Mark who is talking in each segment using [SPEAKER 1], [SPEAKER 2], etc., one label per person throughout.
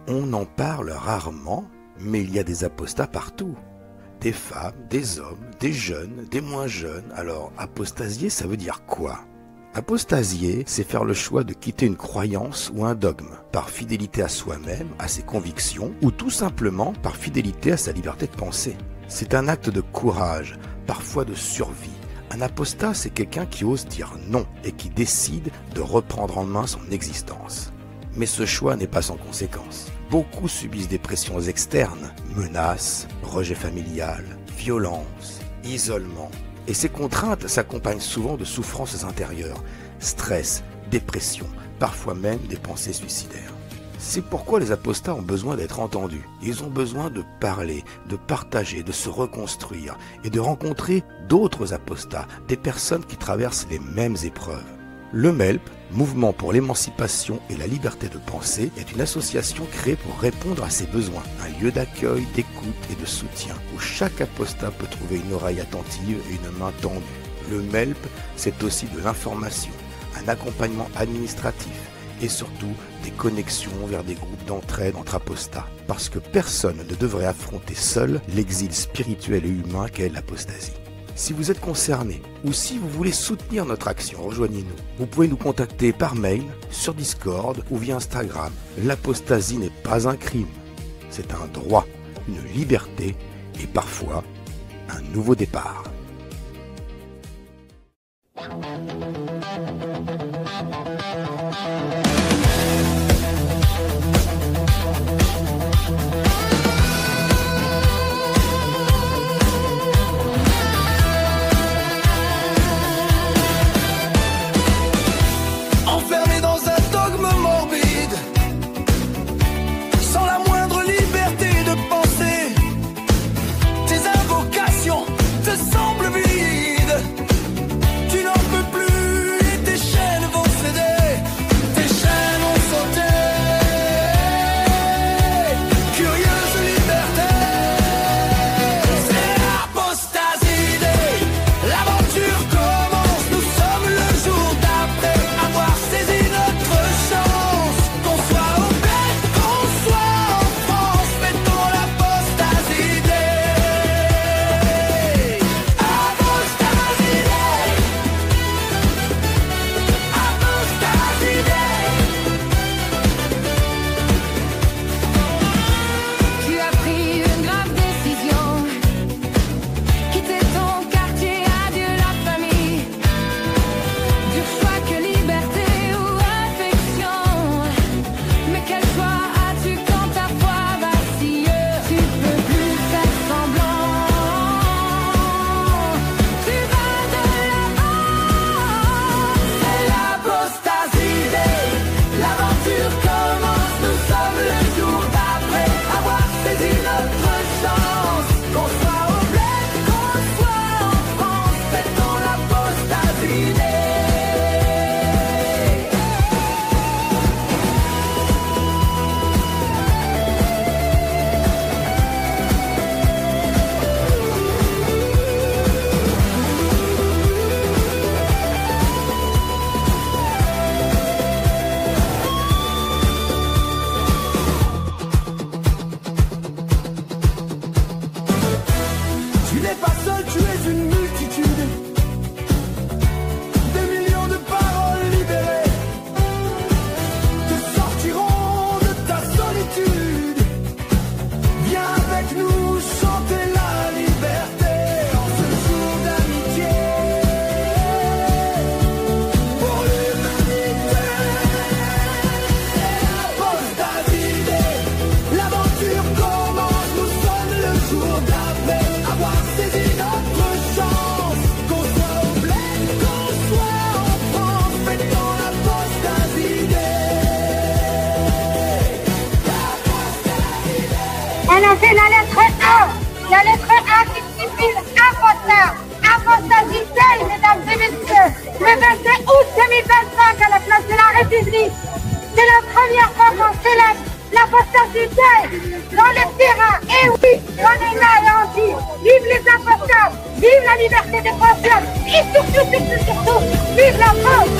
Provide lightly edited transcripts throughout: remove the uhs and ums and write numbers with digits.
[SPEAKER 1] On en parle rarement, mais il y a des apostats partout. Des femmes, des hommes, des jeunes, des moins jeunes. Alors, apostasier, ça veut dire quoi? Apostasier, c'est faire le choix de quitter une croyance ou un dogme, par fidélité à soi-même, à ses convictions, ou tout simplement par fidélité à sa liberté de penser. C'est un acte de courage, parfois de survie. Un apostat, c'est quelqu'un qui ose dire non et qui décide de reprendre en main son existence. Mais ce choix n'est pas sans conséquences. Beaucoup subissent des pressions externes, menaces, rejet familial, violence, isolement. Et ces contraintes s'accompagnent souvent de souffrances intérieures, stress, dépression, parfois même des pensées suicidaires. C'est pourquoi les apostats ont besoin d'être entendus. Ils ont besoin de parler, de partager, de se reconstruire et de rencontrer d'autres apostats, des personnes qui traversent les mêmes épreuves. Le MELP, Mouvement pour l'émancipation et la liberté de penser, est une association créée pour répondre à ses besoins. Un lieu d'accueil, d'écoute et de soutien, où chaque apostat peut trouver une oreille attentive et une main tendue. Le MELP, c'est aussi de l'information, un accompagnement administratif et surtout des connexions vers des groupes d'entraide entre apostats. Parce que personne ne devrait affronter seul l'exil spirituel et humain qu'est l'apostasie. Si vous êtes concerné ou si vous voulez soutenir notre action, rejoignez-nous. Vous pouvez nous contacter par mail, sur Discord ou via Instagram. L'apostasie n'est pas un crime, c'est un droit, une liberté et parfois un nouveau départ.
[SPEAKER 2] C'est la lettre A. La lettre A qui signifie apostat. Apostasité, mesdames et messieurs. Le 22 août 2025 à la place de la République. C'est la première fois qu'on célèbre l'apostasité dans les terrains. Et oui, on est là et on dit vive les apostats, vive la liberté des penseurs et surtout, vive la France.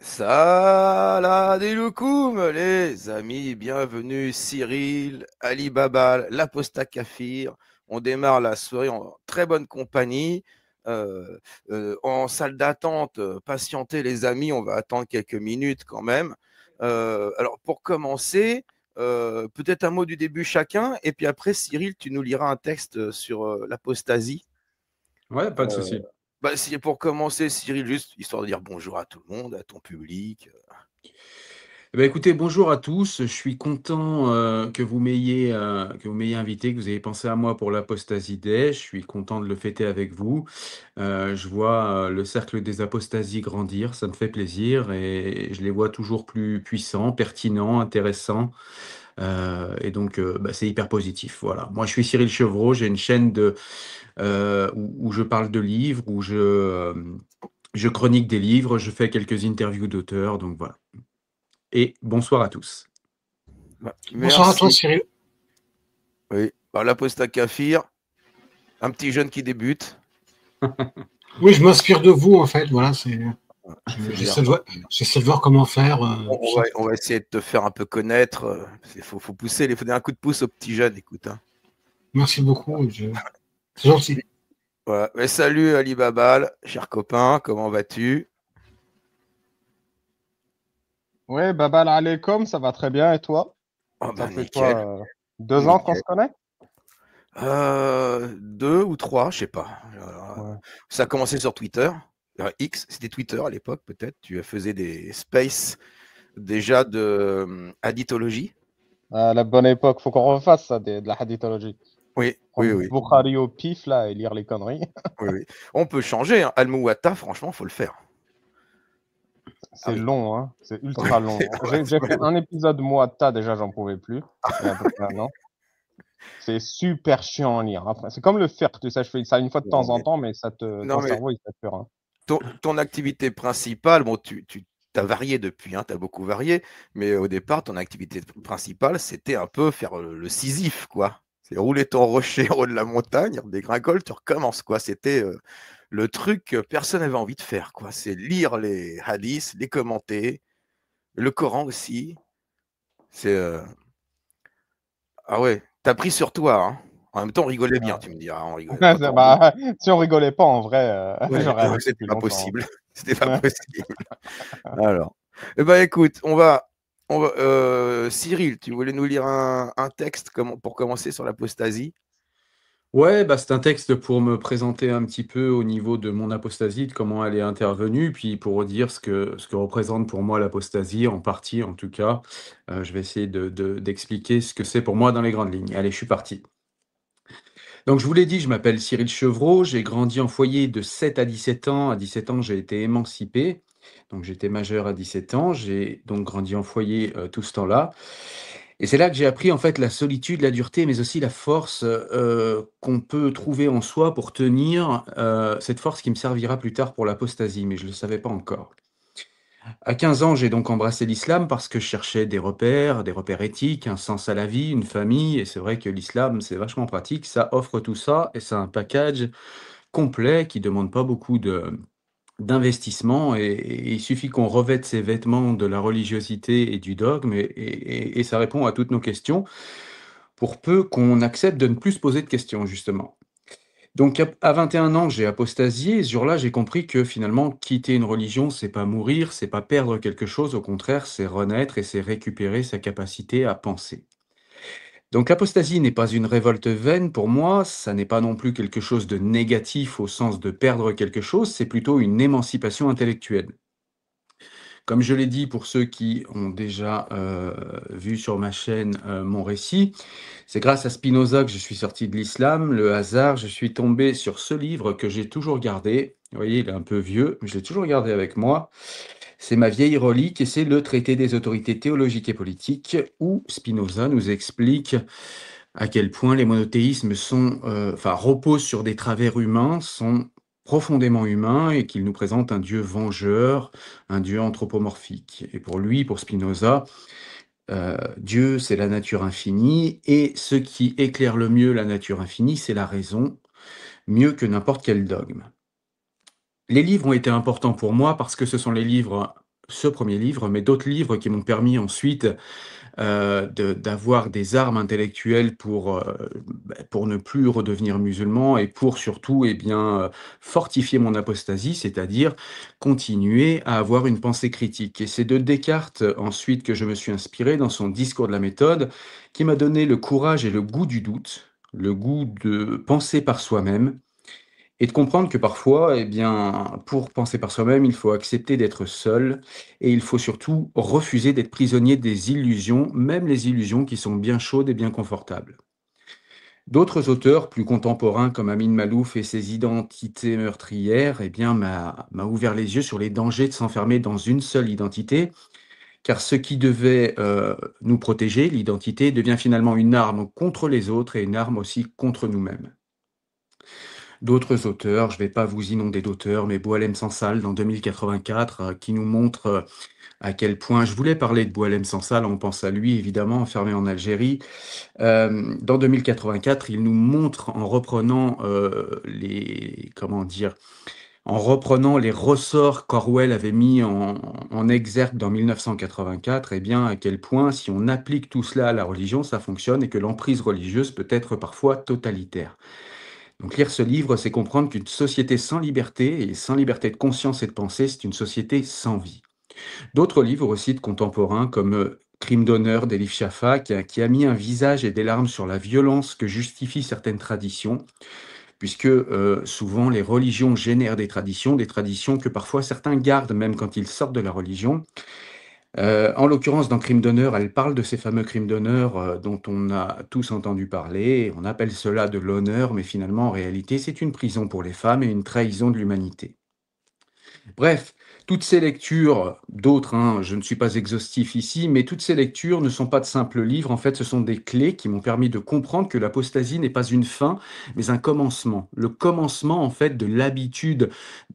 [SPEAKER 1] Saladéloukoum, les amis, bienvenue Cyril, Ali Babal, l'Apostat Kafir. On démarre la soirée en très bonne compagnie, en salle d'attente. Patientez les amis, on va attendre quelques minutes quand même. Alors pour commencer, peut-être un mot du début chacun, et puis après Cyril, tu nous liras un texte sur l'apostasie.
[SPEAKER 3] Ouais, pas de
[SPEAKER 1] Euh,
[SPEAKER 3] souci.
[SPEAKER 1] si pour commencer, Cyril, juste histoire de dire bonjour à tout le monde, à ton public.
[SPEAKER 3] Eh ben, écoutez, bonjour à tous. Je suis content que vous m'ayez invité, que vous ayez pensé à moi pour l'Apostasie Day. Je suis content de le fêter avec vous. Je vois le cercle des apostasies grandir, ça me fait plaisir et je les vois toujours plus puissants, pertinents, intéressants. Et donc, bah, c'est hyper positif. Voilà. Moi, je suis Cyril Chevreau. J'ai une chaîne où je parle de livres, je chronique des livres, je fais quelques interviews d'auteurs. Donc voilà. Et bonsoir à tous.
[SPEAKER 4] Bonsoir à toi,
[SPEAKER 1] Merci.
[SPEAKER 4] Cyril.
[SPEAKER 1] Oui. Alors, l'apostat Kafir, un petit jeune qui débute.
[SPEAKER 4] Oui, je m'inspire de vous, en fait. Voilà,
[SPEAKER 1] C'est
[SPEAKER 4] j'essaie de voir comment faire.
[SPEAKER 1] on va essayer de te faire un peu connaître. Il faut pousser, il faut donner un coup de pouce aux petits jeunes, écoute. Hein.
[SPEAKER 4] Merci beaucoup. C'est gentil.
[SPEAKER 1] Voilà. Mais salut Ali Babal, cher copain, comment vas-tu?
[SPEAKER 5] Oui, Babal Aleikum, ça va très bien et toi?
[SPEAKER 1] Oh,
[SPEAKER 5] Ça
[SPEAKER 1] bah,
[SPEAKER 5] fait
[SPEAKER 1] nickel.
[SPEAKER 5] quoi, 2 ans qu'on se connaît?
[SPEAKER 1] 2 ou 3, je sais pas.
[SPEAKER 5] Ouais.
[SPEAKER 1] Ça a commencé sur Twitter. X, c'était Twitter à l'époque, peut-être. Tu faisais des spaces déjà de hadithologie.
[SPEAKER 5] À la bonne époque, faut qu'on refasse ça, de la hadithologie.
[SPEAKER 1] Oui,
[SPEAKER 5] Prendre
[SPEAKER 1] oui.
[SPEAKER 5] Bukhari au pif là et lire les conneries.
[SPEAKER 1] Oui. On peut changer. Hein. Al-Muwatta, franchement, faut le faire.
[SPEAKER 5] C'est
[SPEAKER 1] oui.
[SPEAKER 5] long, hein. C'est ultra long. J'ai fait un épisode Muwatta, déjà, j'en pouvais plus. Il y a à peu près un an. C'est super chiant à lire. Après, c'est comme le fiqh, tu sais, je fais ça une fois de temps en temps, mais ton cerveau, il sature. Hein.
[SPEAKER 1] Ton activité principale, bon, tu as varié depuis, hein, tu as beaucoup varié, mais au départ, ton activité principale, c'était un peu faire le Sisyphe, quoi. C'est rouler ton rocher en haut de la montagne, dégringole, tu recommences, quoi. C'était le truc que personne n'avait envie de faire, quoi. C'est lire les hadiths, les commenter, le Coran aussi. C'est ah ouais, t'as pris sur toi, hein. En même temps, on rigolait bien, tu me diras, on rigolait pas tant.
[SPEAKER 5] Bah, si on rigolait pas, en vrai,
[SPEAKER 1] Ouais,
[SPEAKER 5] j'aurais arrêté
[SPEAKER 1] c'était
[SPEAKER 5] depuis
[SPEAKER 1] pas
[SPEAKER 5] longtemps.
[SPEAKER 1] possible. C'était pas possible. Alors, eh ben, écoute, Cyril, tu voulais nous lire un texte pour commencer sur l'apostasie?
[SPEAKER 3] Ouais, bah, c'est un texte pour me présenter un petit peu au niveau de mon apostasie, de comment elle est intervenue, puis pour dire ce que représente pour moi l'apostasie, en partie en tout cas. Je vais essayer d'expliquer ce que c'est pour moi dans les grandes lignes. Allez, je suis parti. Donc, je vous l'ai dit, je m'appelle Cyril Chevreau, j'ai grandi en foyer de 7 à 17 ans. À 17 ans, j'ai été émancipé. Donc, j'étais majeur à 17 ans. J'ai donc grandi en foyer tout ce temps-là. Et c'est là que j'ai appris en fait la solitude, la dureté, mais aussi la force qu'on peut trouver en soi pour tenir, cette force qui me servira plus tard pour l'apostasie, mais je ne le savais pas encore. À 15 ans, j'ai donc embrassé l'islam parce que je cherchais des repères éthiques, un sens à la vie, une famille, et c'est vrai que l'islam, c'est vachement pratique, ça offre tout ça, et c'est un package complet qui demande pas beaucoup d'investissement, et il suffit qu'on revête ses vêtements de la religiosité et du dogme, et ça répond à toutes nos questions, pour peu qu'on accepte de ne plus se poser de questions, justement. Donc à 21 ans, j'ai apostasié et ce jour-là, j'ai compris que finalement, quitter une religion, c'est pas mourir, c'est pas perdre quelque chose, au contraire, c'est renaître et c'est récupérer sa capacité à penser. Donc l'apostasie n'est pas une révolte vaine pour moi, ça n'est pas non plus quelque chose de négatif au sens de perdre quelque chose, c'est plutôt une émancipation intellectuelle. Comme je l'ai dit pour ceux qui ont déjà vu sur ma chaîne mon récit, c'est grâce à Spinoza que je suis sorti de l'islam, le hasard, je suis tombé sur ce livre que j'ai toujours gardé. Vous voyez, il est un peu vieux, mais je l'ai toujours gardé avec moi. C'est ma vieille relique et c'est le traité des autorités théologiques et politiques où Spinoza nous explique à quel point les monothéismes reposent sur des travers humains, sont profondément humains et qu'il nous présente un Dieu vengeur, un Dieu anthropomorphique. Et pour lui, pour Spinoza, Dieu, c'est la nature infinie et ce qui éclaire le mieux la nature infinie, c'est la raison, mieux que n'importe quel dogme. Les livres ont été importants pour moi parce que ce sont les livres ce premier livre, mais d'autres livres qui m'ont permis ensuite d'avoir des armes intellectuelles pour ne plus redevenir musulman et pour surtout fortifier mon apostasie, c'est-à-dire continuer à avoir une pensée critique. Et c'est de Descartes ensuite que je me suis inspiré dans son discours de la méthode, qui m'a donné le courage et le goût du doute, le goût de penser par soi-même, et de comprendre que parfois, pour penser par soi-même, il faut accepter d'être seul et il faut surtout refuser d'être prisonnier des illusions, même les illusions qui sont bien chaudes et bien confortables. D'autres auteurs plus contemporains comme Amin Malouf et ses identités meurtrières, m'a ouvert les yeux sur les dangers de s'enfermer dans une seule identité, car ce qui devait nous protéger, l'identité, devient finalement une arme contre les autres et une arme aussi contre nous-mêmes. D'autres auteurs, je ne vais pas vous inonder d'auteurs, mais Boualem Sansal dans 2084, qui nous montre à quel point, je voulais parler de Boualem Sansal, on pense à lui évidemment, enfermé en Algérie. Dans 2084, il nous montre en reprenant les ressorts qu'Orwell avait mis en exergue dans 1984, à quel point, si on applique tout cela à la religion, ça fonctionne et que l'emprise religieuse peut être parfois totalitaire. Donc lire ce livre, c'est comprendre qu'une société sans liberté, et sans liberté de conscience et de pensée, c'est une société sans vie. D'autres livres aussi de contemporains, comme Crime d'honneur d'Elif Shafak, qui a mis un visage et des larmes sur la violence que justifient certaines traditions, puisque souvent les religions génèrent des traditions que parfois certains gardent même quand ils sortent de la religion. En l'occurrence, dans Crime d'honneur, elle parle de ces fameux crimes d'honneur dont on a tous entendu parler. On appelle cela de l'honneur, mais finalement, en réalité, c'est une prison pour les femmes et une trahison de l'humanité. Bref, toutes ces lectures, d'autres, je ne suis pas exhaustif ici, mais toutes ces lectures ne sont pas de simples livres. En fait, ce sont des clés qui m'ont permis de comprendre que l'apostasie n'est pas une fin, mais un commencement. Le commencement, en fait, de l'habitude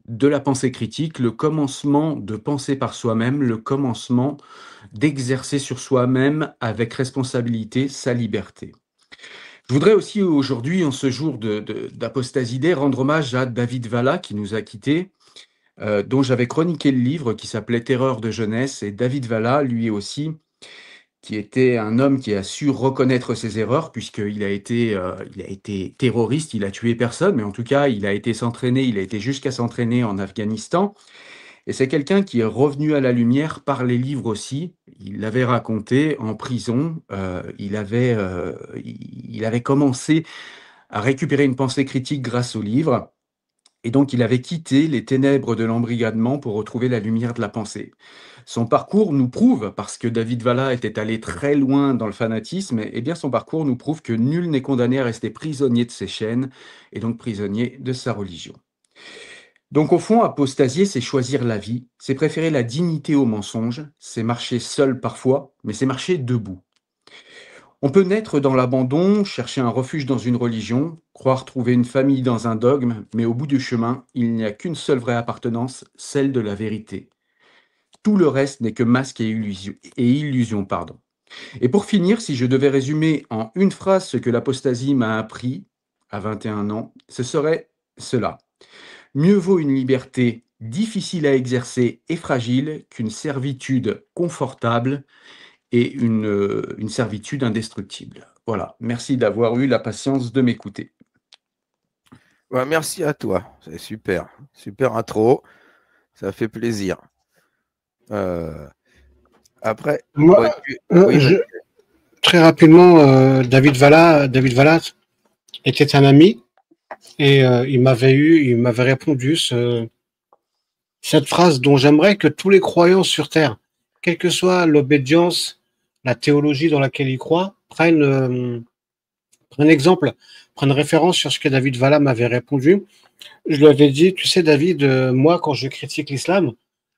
[SPEAKER 3] de la pensée critique, le commencement de penser par soi-même, le commencement d'exercer sur soi-même avec responsabilité sa liberté. Je voudrais aussi aujourd'hui, en ce jour d'apostasie, rendre hommage à David Valla qui nous a quittés, dont j'avais chroniqué le livre qui s'appelait Terreur de jeunesse. Et David Valla, lui aussi, qui était un homme qui a su reconnaître ses erreurs, puisqu'il a été terroriste, il a tué personne, mais en tout cas, il a été jusqu'à s'entraîner en Afghanistan. Et c'est quelqu'un qui est revenu à la lumière par les livres aussi. Il l'avait raconté en prison. Il avait commencé à récupérer une pensée critique grâce aux livres. Et donc, il avait quitté les ténèbres de l'embrigadement pour retrouver la lumière de la pensée. Son parcours nous prouve, parce que David Valla était allé très loin dans le fanatisme, son parcours nous prouve que nul n'est condamné à rester prisonnier de ses chaînes, et donc prisonnier de sa religion. Donc au fond, apostasier, c'est choisir la vie, c'est préférer la dignité au mensonge, c'est marcher seul parfois, mais c'est marcher debout. On peut naître dans l'abandon, chercher un refuge dans une religion, croire trouver une famille dans un dogme, mais au bout du chemin, il n'y a qu'une seule vraie appartenance, celle de la vérité. Tout le reste n'est que masque et illusion. Et pour finir, si je devais résumer en une phrase ce que l'apostasie m'a appris à 21 ans, ce serait cela. Mieux vaut une liberté difficile à exercer et fragile qu'une servitude confortable et une servitude indestructible. Voilà, merci d'avoir eu la patience de m'écouter.
[SPEAKER 1] Ouais, merci à toi, c'est super intro, ça fait plaisir. Après,
[SPEAKER 4] moi, très rapidement, David Valla était un ami et il m'avait répondu cette phrase dont j'aimerais que tous les croyants sur terre, quelle que soit l'obédience, la théologie dans laquelle ils croient, prennent exemple, prennent référence sur ce que David Valla m'avait répondu. Je lui avais dit, tu sais David, moi quand je critique l'islam,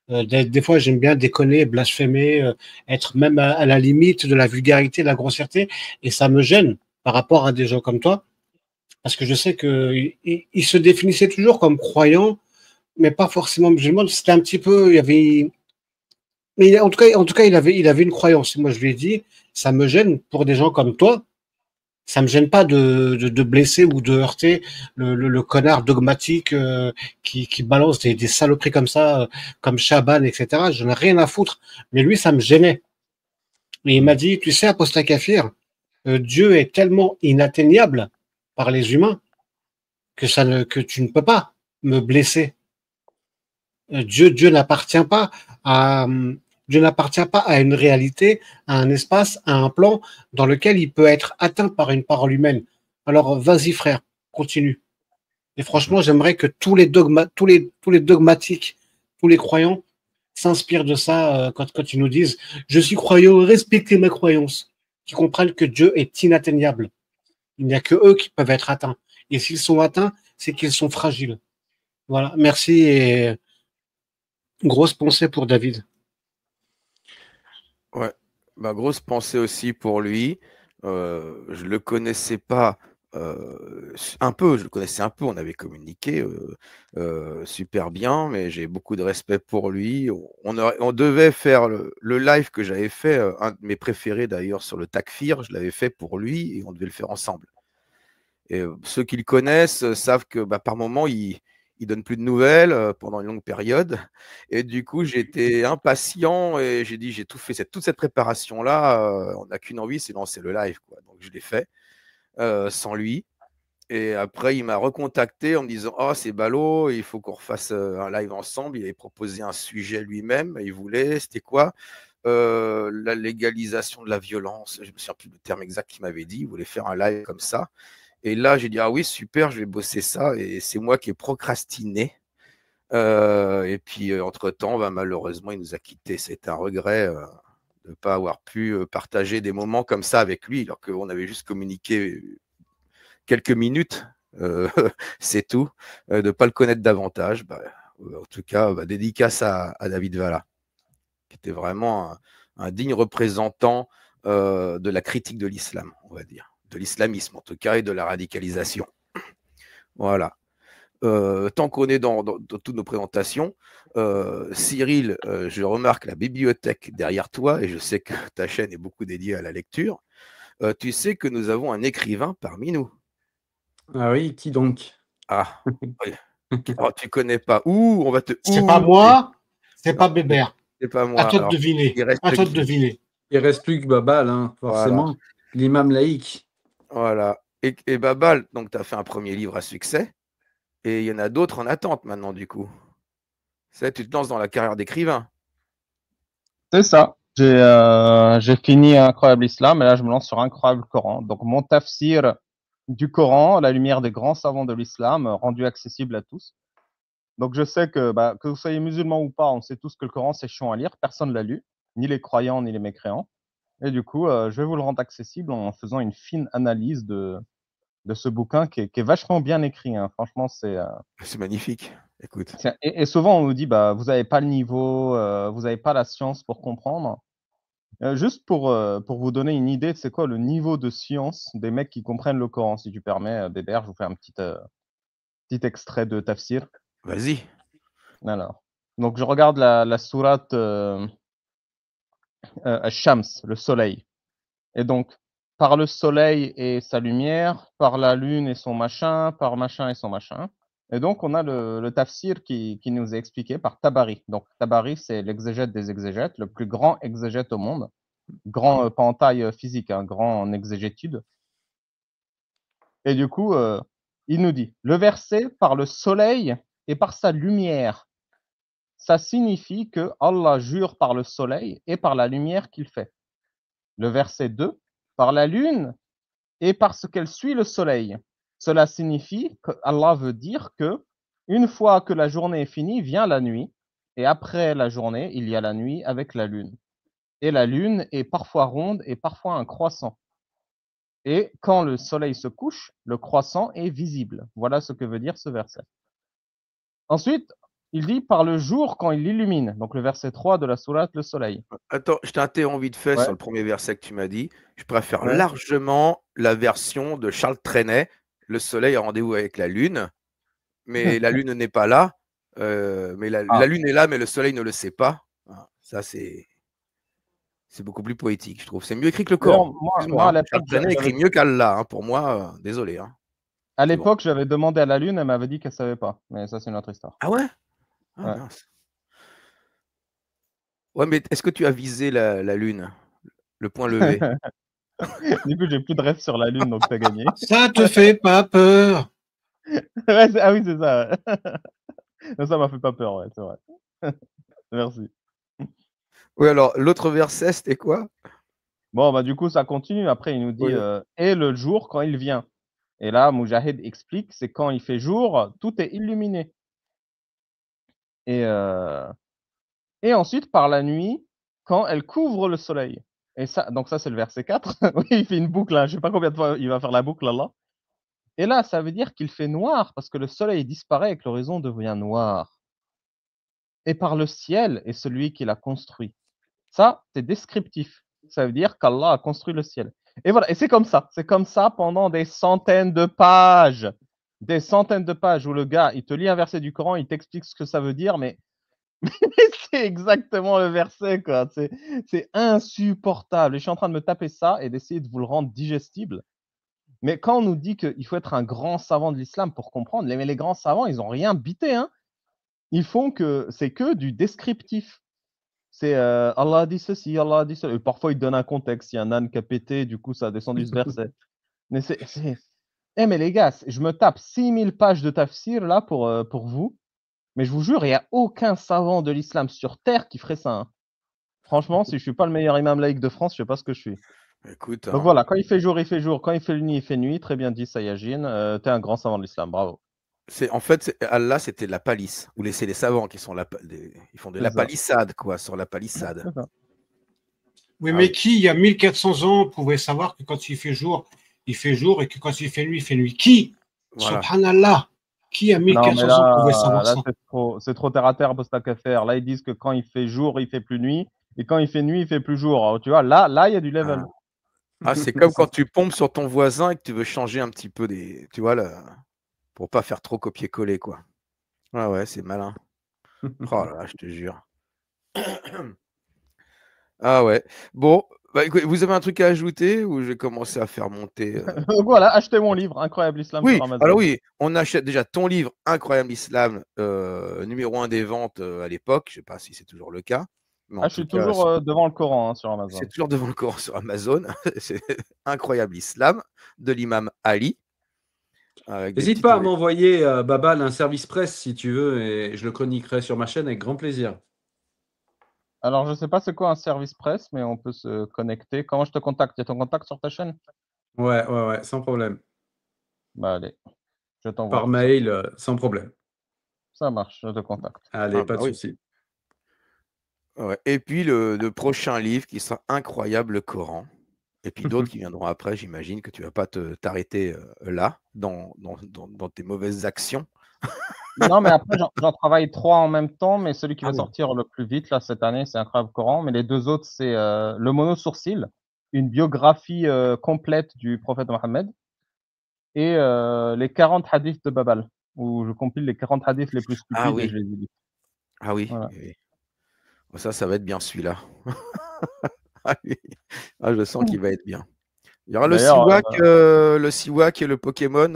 [SPEAKER 4] des fois j'aime bien déconner, blasphémer, être même à la limite de la vulgarité, de la grossièreté, et ça me gêne par rapport à des gens comme toi, parce que je sais qu'il se définissait toujours comme croyant, mais pas forcément musulman. C'était un petit peu, mais en tout cas, il avait une croyance. Et moi, je lui ai dit, ça me gêne pour des gens comme toi, Ça me gêne pas de blesser ou de heurter le connard dogmatique qui balance des saloperies comme ça, comme Chaban, etc. J'en ai rien à foutre. Mais lui, ça me gênait. Et il m'a dit, tu sais, apostat kafir, Dieu est tellement inatteignable par les humains que tu ne peux pas me blesser. Dieu n'appartient pas à Dieu n'appartient pas à une réalité, à un espace, à un plan dans lequel il peut être atteint par une parole humaine. Alors vas-y frère, continue. Et franchement, j'aimerais que tous les dogmatiques, tous les croyants s'inspirent de ça quand ils nous disent je suis croyant, respectez ma croyance, qu'ils comprennent que Dieu est inatteignable. Il n'y a que eux qui peuvent être atteints. Et s'ils sont atteints, c'est qu'ils sont fragiles. Voilà, merci et grosse pensée pour David.
[SPEAKER 1] Ouais, bah, grosse pensée aussi pour lui. Je le connaissais pas un peu, je le connaissais un peu, on avait communiqué super bien, mais j'ai beaucoup de respect pour lui. On devait faire le live que j'avais fait, un de mes préférés d'ailleurs sur le Takfir, je l'avais fait pour lui et on devait le faire ensemble. Et ceux qui le connaissent savent que bah, par moment, il donne plus de nouvelles pendant une longue période. Et du coup, j'étais impatient et j'ai dit, j'ai tout fait, toute cette préparation-là, on n'a qu'une envie, c'est lancer le live, quoi. Donc, je l'ai fait sans lui. Et après, il m'a recontacté en me disant, oh, c'est ballot, il faut qu'on refasse un live ensemble. Il avait proposé un sujet lui-même, il voulait, c'était quoi? La légalisation de la violence. Je ne me souviens plus du terme exact qu'il m'avait dit. Il voulait faire un live comme ça. Et là, j'ai dit, ah oui, super, je vais bosser ça. Et c'est moi qui ai procrastiné. Et puis, entre-temps, bah, malheureusement, il nous a quittés. C'est un regret de ne pas avoir pu partager des moments comme ça avec lui, alors qu'on avait juste communiqué quelques minutes. C'est tout. De ne pas le connaître davantage. Bah, en tout cas, bah, dédicace à David Valla, qui était vraiment un digne représentant de la critique de l'islam, on va dire. De l'islamisme en tout cas et de la radicalisation. Voilà. Tant qu'on est dans toutes nos présentations, Cyril, je remarque la bibliothèque derrière toi et je sais que ta chaîne est beaucoup dédiée à la lecture. Tu sais que nous avons un écrivain parmi nous.
[SPEAKER 3] Ah oui, qui donc?
[SPEAKER 1] Ah, oui. Oh, tu connais pas. Ouh, on va te.
[SPEAKER 4] C'est pas moi, c'est pas
[SPEAKER 1] Non,
[SPEAKER 4] Bébert.
[SPEAKER 1] c'est pas
[SPEAKER 4] À
[SPEAKER 1] moi.
[SPEAKER 4] toi de
[SPEAKER 1] Alors,
[SPEAKER 4] deviner.
[SPEAKER 1] il reste
[SPEAKER 4] À toi de
[SPEAKER 1] qui?
[SPEAKER 4] deviner.
[SPEAKER 3] Il reste plus que Babal, hein,
[SPEAKER 1] Voilà.
[SPEAKER 3] forcément. L'imam laïque.
[SPEAKER 1] Voilà. Et Babal, donc tu as fait un premier livre à succès. Et il y en a d'autres en attente maintenant, du coup. Tu te lances dans la carrière d'écrivain.
[SPEAKER 5] C'est ça. J'ai fini Incroyable Islam et là je me lance sur Incroyable Coran. Donc mon tafsir du Coran, à la lumière des grands savants de l'islam, rendu accessible à tous. Donc je sais que que vous soyez musulman ou pas, on sait tous que le Coran c'est chiant à lire, personne ne l'a lu, ni les croyants ni les mécréants. Et du coup, je vais vous le rendre accessible en faisant une fine analyse de ce bouquin qui est vachement bien écrit, hein. Franchement, c'est
[SPEAKER 1] magnifique. Écoute.
[SPEAKER 5] Et souvent on nous dit vous n'avez pas le niveau, vous n'avez pas la science pour comprendre. Juste pour vous donner une idée de c'est quoi le niveau de science des mecs qui comprennent le Coran, si tu permets, Bébert, je vous fais un petit extrait de tafsir.
[SPEAKER 1] Vas-y.
[SPEAKER 5] Alors, donc je regarde la sourate Shams, le soleil. Et donc, par le soleil et sa lumière, par la lune et son machin, par machin et son machin. Et donc, on a le tafsir qui nous est expliqué par Tabari. Donc, Tabari, c'est l'exégète des exégètes, le plus grand exégète au monde. Grand, pas en taille physique, hein, grand en exégétude. Et du coup, il nous dit, le verset par le soleil et par sa lumière, ça signifie que Allah jure par le soleil et par la lumière qu'il fait. Le verset 2, par la lune et parce qu'elle suit le soleil. Cela signifie que Allah veut dire que une fois que la journée est finie, vient la nuit, et après la journée, il y a la nuit avec la lune. Et la lune est parfois ronde et parfois un croissant. Et quand le soleil se couche, le croissant est visible. Voilà ce que veut dire ce verset. Ensuite, il dit par le jour quand il illumine. Donc le verset 3 de la sourate, le soleil.
[SPEAKER 1] Attends, je t'interromps vite fait sur le premier verset que tu m'as dit. Je préfère largement la version de Charles Trenet, le soleil a rendez-vous avec la lune, mais la lune n'est pas là. Mais la lune est là, mais le soleil ne le sait pas. Ça, c'est C'est beaucoup plus poétique, je trouve. C'est mieux écrit que le
[SPEAKER 5] D'ailleurs,
[SPEAKER 1] Coran.
[SPEAKER 5] moi,
[SPEAKER 1] Excuse-moi,
[SPEAKER 5] à l'époque,
[SPEAKER 1] Charles Trenet écrit mieux qu'Allah. Hein. Pour moi, désolé. Hein.
[SPEAKER 5] à
[SPEAKER 1] C'est bon.
[SPEAKER 5] l'époque, j'avais demandé à la Lune, elle m'avait dit qu'elle savait pas. Mais ça, c'est une autre histoire.
[SPEAKER 1] Ah ouais? Ah,
[SPEAKER 5] Ouais.
[SPEAKER 1] mince. Ouais, mais est-ce que tu as visé la Lune? Le point levé?
[SPEAKER 5] Du coup, j'ai plus de rêve sur la Lune, donc t'as gagné.
[SPEAKER 4] Ça te fait pas peur?
[SPEAKER 5] Ouais, ah oui, c'est ça. Non, ça m'a fait pas peur, ouais, c'est vrai. Merci.
[SPEAKER 1] Oui, alors, l'autre verset, c'était quoi?
[SPEAKER 5] Bon, bah, du coup, ça continue. Après, il nous dit
[SPEAKER 1] Oui.
[SPEAKER 5] et le jour quand il vient. Et là, Moujahid explique, c'est quand il fait jour, tout est illuminé. Et ensuite, par la nuit, quand elle couvre le soleil. Et ça, donc ça, c'est le verset 4. Oui, il fait une boucle, hein. Je sais pas combien de fois il va faire la boucle là. Et là, ça veut dire qu'il fait noir parce que le soleil disparaît et que l'horizon devient noir. Et par le ciel est celui qui l'a construit. Ça, c'est descriptif. Ça veut dire qu'Allah a construit le ciel. Et voilà, et c'est comme ça. C'est comme ça pendant des centaines de pages. Des centaines de pages où le gars, il te lit un verset du Coran, il t'explique ce que ça veut dire, mais c'est exactement le verset, quoi. C'est insupportable. Et je suis en train de me taper ça et d'essayer de vous le rendre digestible. Mais quand on nous dit qu'il faut être un grand savant de l'islam pour comprendre, mais les grands savants, ils n'ont rien bité, hein. Ils font que c'est que du descriptif. C'est Allah a dit ceci, Allah a dit cela. Et parfois, il donne un contexte. Il y a un âne qui a pété, du coup, ça a descendu ce verset. Mais Eh, mais les gars, je me tape 6000 pages de tafsir là pour vous. Mais je vous jure, il n'y a aucun savant de l'islam sur Terre qui ferait ça. Hein. Franchement, si je ne suis pas le meilleur imam laïque de France, je ne sais pas ce que je suis.
[SPEAKER 1] Écoute,
[SPEAKER 5] Donc
[SPEAKER 1] hein,
[SPEAKER 5] voilà, quand il fait jour, il fait jour. Quand il fait nuit, il fait nuit. Très bien dit, Sayajin. Tu es un grand savant de l'islam. Bravo.
[SPEAKER 1] en fait, Allah, c'était la palisse. Ou c'est les savants qui sont ils font de la
[SPEAKER 5] C'est ça.
[SPEAKER 1] palissade, quoi, sur la palissade.
[SPEAKER 5] C'est ça.
[SPEAKER 4] Oui,
[SPEAKER 1] Ah
[SPEAKER 4] mais
[SPEAKER 1] oui.
[SPEAKER 4] qui, il y a 1400 ans, pouvait savoir que quand il fait jour et que quand il fait nuit? Qui?
[SPEAKER 1] Voilà.
[SPEAKER 4] Subhanallah. Qui, à
[SPEAKER 5] Non, mais
[SPEAKER 4] 1400 ans, pouvait savoir
[SPEAKER 5] là,
[SPEAKER 4] ça?
[SPEAKER 5] c'est trop terre à terre, Bostak à faire. Là, ils disent que quand il fait jour, il fait plus nuit. Et quand il fait nuit, il fait plus jour. Alors, tu vois, là, il y a du level.
[SPEAKER 1] Ah, c'est comme quand tu pompes sur ton voisin et que tu veux changer un petit peu tu vois, pour pas faire trop copier-coller, quoi. Ah ouais, c'est malin. Oh là là, je te jure. Ah ouais. Bon, bah, écoutez, vous avez un truc à ajouter ou je vais commencer à faire monter
[SPEAKER 5] Donc voilà, achetez mon livre, Incroyable Islam
[SPEAKER 1] Oui,
[SPEAKER 5] sur Amazon.
[SPEAKER 1] alors oui, on achète déjà ton livre Incroyable Islam, numéro 1 des ventes à l'époque. Je ne sais pas si c'est toujours le cas. Mais en
[SPEAKER 5] Je
[SPEAKER 1] tout
[SPEAKER 5] suis
[SPEAKER 1] cas,
[SPEAKER 5] toujours devant le Coran sur Amazon.
[SPEAKER 1] c'est toujours devant le Coran sur Amazon. C'est Incroyable Islam de l'imam Ali.
[SPEAKER 3] N'hésite pas à m'envoyer, Babal, un service presse si tu veux, et je le chroniquerai sur ma chaîne avec grand plaisir.
[SPEAKER 5] Alors, je ne sais pas c'est quoi un service presse, mais on peut se connecter. Comment je te contacte? Il y a ton contact sur ta chaîne?
[SPEAKER 3] Ouais, sans problème.
[SPEAKER 5] Bah allez, je t'envoie.
[SPEAKER 3] Par mail, sans problème.
[SPEAKER 5] Ça marche, je te contacte.
[SPEAKER 3] Allez, pas de souci.
[SPEAKER 1] Ouais. Et puis le prochain livre qui sera Incroyable le Coran. Et puis d'autres qui viendront après, j'imagine que tu ne vas pas t'arrêter là, dans tes mauvaises actions.
[SPEAKER 5] Non, mais après, j'en travaille 3 en même temps, mais celui qui va
[SPEAKER 1] oui.
[SPEAKER 5] sortir le plus vite, là, cette année, c'est Incroyable Coran. Mais les 2 autres, c'est Le Mono-Sourcil, une biographie complète du prophète Mohammed, et les 40 hadiths de Babal, où je compile les 40 hadiths les plus stupides et je les édite.
[SPEAKER 1] Ah oui.
[SPEAKER 5] Voilà.
[SPEAKER 1] Oui. Ça va être bien celui-là. Ah, je sens qu'il va être bien. Il y aura le Siwak et le Pokémon.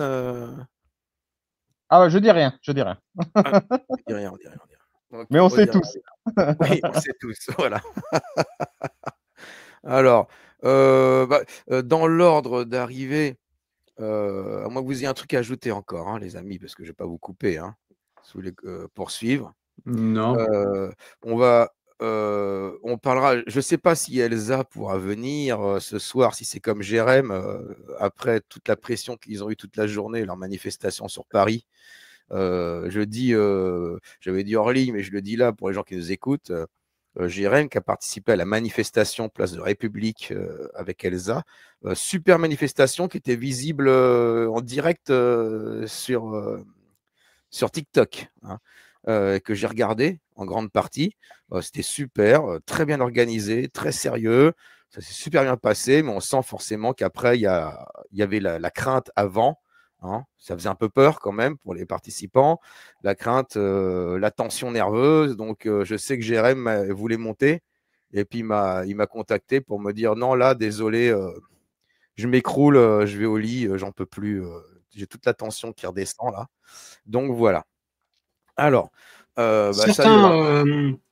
[SPEAKER 5] Ah ouais, je dis rien.
[SPEAKER 1] On dit rien. Donc,
[SPEAKER 5] Mais on sait tous.
[SPEAKER 1] Oui, on sait tous, voilà. Alors, dans l'ordre d'arrivée, à moins que vous ayez un truc à ajouter encore, hein, les amis, parce que je ne vais pas vous couper, hein, poursuivre.
[SPEAKER 3] Non.
[SPEAKER 1] On parlera, je ne sais pas si Elsa pourra venir ce soir, si c'est comme Jérém, après toute la pression qu'ils ont eue toute la journée, leur manifestation sur Paris. J'avais dit hors ligne, mais je le dis là pour les gens qui nous écoutent. Jérém qui a participé à la manifestation Place de République avec Elsa. Super manifestation qui était visible en direct sur TikTok. Hein. Que j'ai regardé en grande partie. C'était super, très bien organisé, très sérieux. Ça s'est super bien passé, mais on sent forcément qu'après, il y avait la crainte avant. Hein. Ça faisait un peu peur quand même pour les participants. La crainte, la tension nerveuse. Donc, je sais que Jérém voulait monter Et puis, il m'a contacté pour me dire, non, là, désolé, je m'écroule, je vais au lit, j'en peux plus, j'ai toute la tension qui redescend là. Donc voilà. Alors, salut. Alors,
[SPEAKER 4] Certains,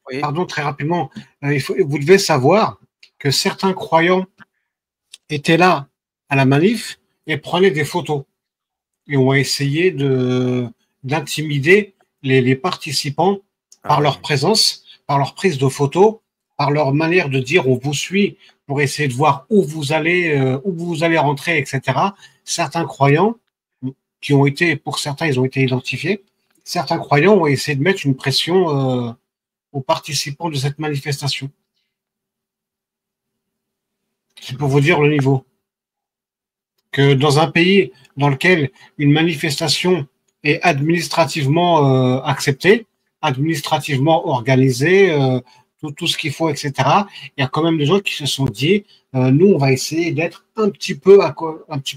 [SPEAKER 1] oui.
[SPEAKER 4] pardon, très rapidement, vous devez savoir que certains croyants étaient là à la manif et prenaient des photos et ont essayé d'intimider les participants par leur présence, par leur prise de photos, par leur manière de dire on vous suit pour essayer de voir où vous allez rentrer, etc. Certains croyants qui ont été, pour certains, ils ont été identifiés. Certains croyants ont essayé de mettre une pression aux participants de cette manifestation. C'est pour vous dire le niveau. Que dans un pays dans lequel une manifestation est administrativement acceptée, administrativement organisée, tout ce qu'il faut, etc., il y a quand même des gens qui se sont dit, nous, on va essayer d'être un petit peu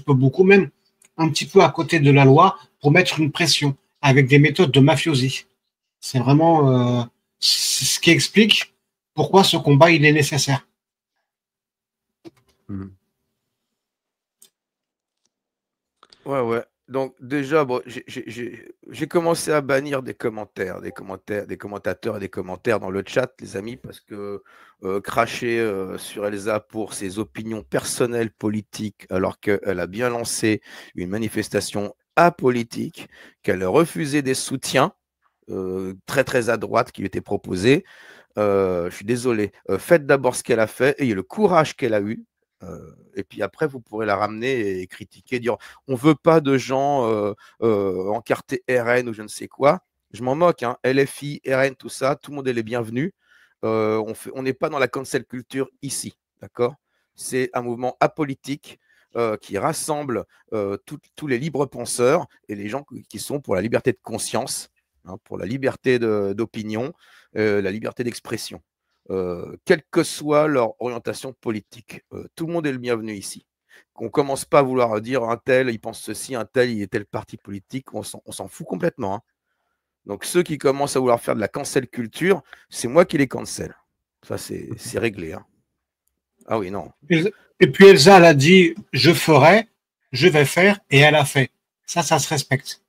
[SPEAKER 4] beaucoup même, un petit peu à côté de la loi pour mettre une pression avec des méthodes de mafiosie. C'est vraiment ce qui explique pourquoi ce combat il est nécessaire.
[SPEAKER 1] Ouais. Donc déjà, bon, j'ai commencé à bannir des commentateurs et des commentaires dans le chat, les amis, parce que cracher sur Elsa pour ses opinions personnelles politiques, alors qu'elle a bien lancé une manifestation apolitique, qu'elle a refusé des soutiens très très à droite qui lui étaient proposés. Je suis désolé. Faites d'abord ce qu'elle a fait, ayez le courage qu'elle a eu. Et puis après, vous pourrez la ramener et critiquer, dire on ne veut pas de gens encartés RN ou je ne sais quoi. Je m'en moque, hein. LFI, RN, tout ça, tout le monde est les bienvenus. On n'est pas dans la cancel culture ici, d'accord? C'est un mouvement apolitique qui rassemble tous les libres penseurs et les gens qui sont pour la liberté de conscience, hein, pour la liberté d'opinion, la liberté d'expression. Quelle que soit leur orientation politique. Tout le monde est le bienvenu ici. On ne commence pas à vouloir dire un tel, il pense ceci, un tel, il est tel parti politique, on s'en fout complètement. Hein. Donc ceux qui commencent à vouloir faire de la cancel culture, c'est moi qui les cancel. Ça, c'est réglé. Hein. Ah oui, non.
[SPEAKER 4] Et puis Elsa, elle a dit, je ferai, je vais faire, et elle a fait. Ça se respecte.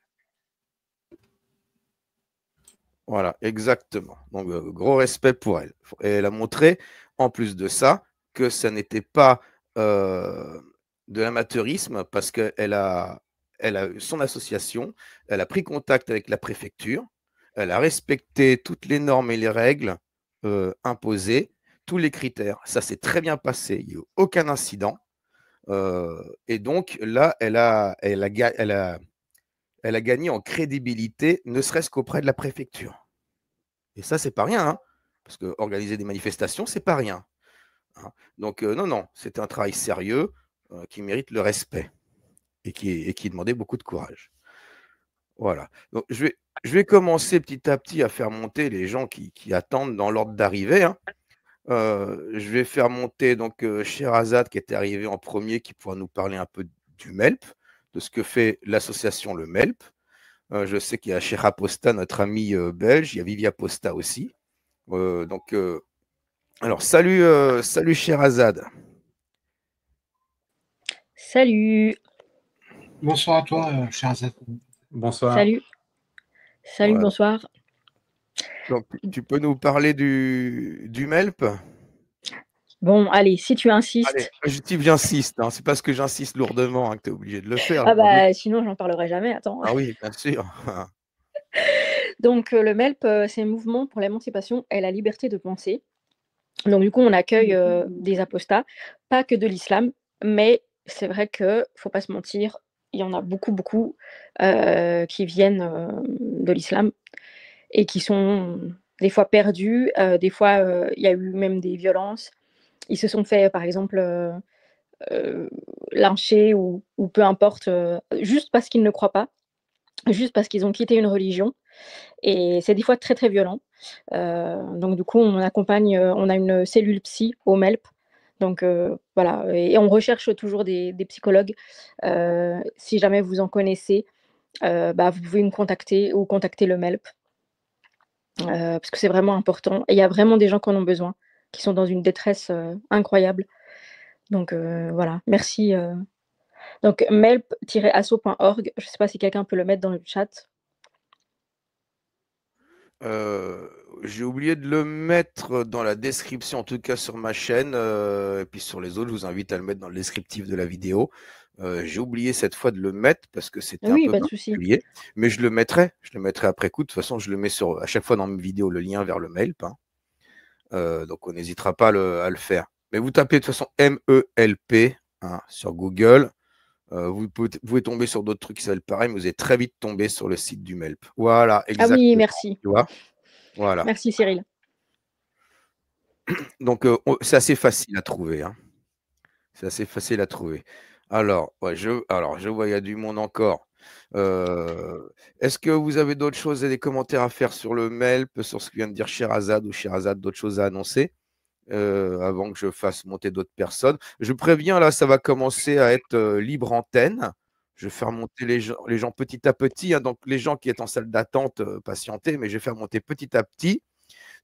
[SPEAKER 1] Voilà, exactement. Donc, gros respect pour elle. Et elle a montré, en plus de ça, que ça n'était pas de l'amateurisme parce qu'elle a son association, elle a pris contact avec la préfecture, elle a respecté toutes les normes et les règles imposées, tous les critères. Ça s'est très bien passé, il n'y a eu aucun incident. Et donc là, elle a gagné en crédibilité, ne serait-ce qu'auprès de la préfecture. Et ça, c'est pas rien, hein, parce que organiser des manifestations, c'est pas rien. Hein. Donc, non, c'est un travail sérieux qui mérite le respect et qui demandait beaucoup de courage. Voilà. Donc, je vais commencer petit à petit à faire monter les gens qui attendent dans l'ordre d'arrivée. Hein. Je vais faire monter donc Sherazade qui était arrivé en premier, qui pourra nous parler un peu du MELP, de ce que fait l'association Le MELP. Je sais qu'il y a Chera Posta, notre ami belge, il y a Vivia Posta aussi. Alors, salut Sherazade.
[SPEAKER 6] Salut.
[SPEAKER 4] Bonsoir à toi, Sherazade.
[SPEAKER 3] Bonsoir.
[SPEAKER 6] Salut. Salut, voilà. Bonsoir.
[SPEAKER 1] Donc, tu peux nous parler du MELP?
[SPEAKER 6] Bon, allez, si tu insistes.
[SPEAKER 1] Allez, j'insiste, hein, c'est parce que j'insiste lourdement hein, que tu es obligé de le faire.
[SPEAKER 6] Ah bah, sinon, j'en parlerai jamais, attends.
[SPEAKER 1] Ah oui, bien sûr.
[SPEAKER 6] Donc, le MELP, c'est un mouvement pour l'émancipation et la liberté de penser. Donc, du coup, on accueille des apostats, pas que de l'islam, mais c'est vrai qu'il ne faut pas se mentir, il y en a beaucoup qui viennent de l'islam et qui sont des fois perdus, des fois, il y a eu même des violences. Ils se sont fait, par exemple, lyncher ou peu importe, juste parce qu'ils ne croient pas, juste parce qu'ils ont quitté une religion. Et c'est des fois très, très violent. Donc du coup, on accompagne, on a une cellule psy au MELP. Donc voilà, et on recherche toujours des psychologues. Si jamais vous en connaissez, vous pouvez me contacter ou contacter le MELP. Parce que c'est vraiment important. Et il y a vraiment des gens qui en ont besoin. qui sont dans une détresse incroyable. Donc voilà, merci. Donc melp-asso.org, je ne sais pas si quelqu'un peut le mettre dans le chat.
[SPEAKER 1] J'ai oublié de le mettre dans la description, en tout cas sur ma chaîne, et puis sur les autres, je vous invite à le mettre dans le descriptif de la vidéo. J'ai oublié cette fois de le mettre parce que c'était un peu
[SPEAKER 6] pas de souci.
[SPEAKER 1] particulier, mais je le mettrai après coup. De toute façon, je le mets à chaque fois dans mes vidéos le lien vers le Melp, hein. Donc on n'hésitera pas à le faire. Mais vous tapez de toute façon MELP, hein, sur Google. Vous pouvez tomber sur d'autres trucs qui s'appellent pareil, mais vous allez très vite tomber sur le site du Melp. Voilà, exactement.
[SPEAKER 6] Ah oui, merci.
[SPEAKER 1] Tu vois, voilà.
[SPEAKER 6] Merci Cyril.
[SPEAKER 1] Donc c'est assez facile à trouver, hein. C'est assez facile à trouver. Alors, ouais, je vois, il y a du monde encore. Est-ce que vous avez d'autres choses et des commentaires à faire sur le Melp, sur ce que vient de dire Sherazade ou Sherazade, d'autres choses à annoncer avant que je fasse monter d'autres personnes? Je préviens, là, ça va commencer à être libre antenne. Je vais faire monter les gens petit à petit, hein. Donc, les gens qui sont en salle d'attente, patientez, mais je vais faire monter petit à petit.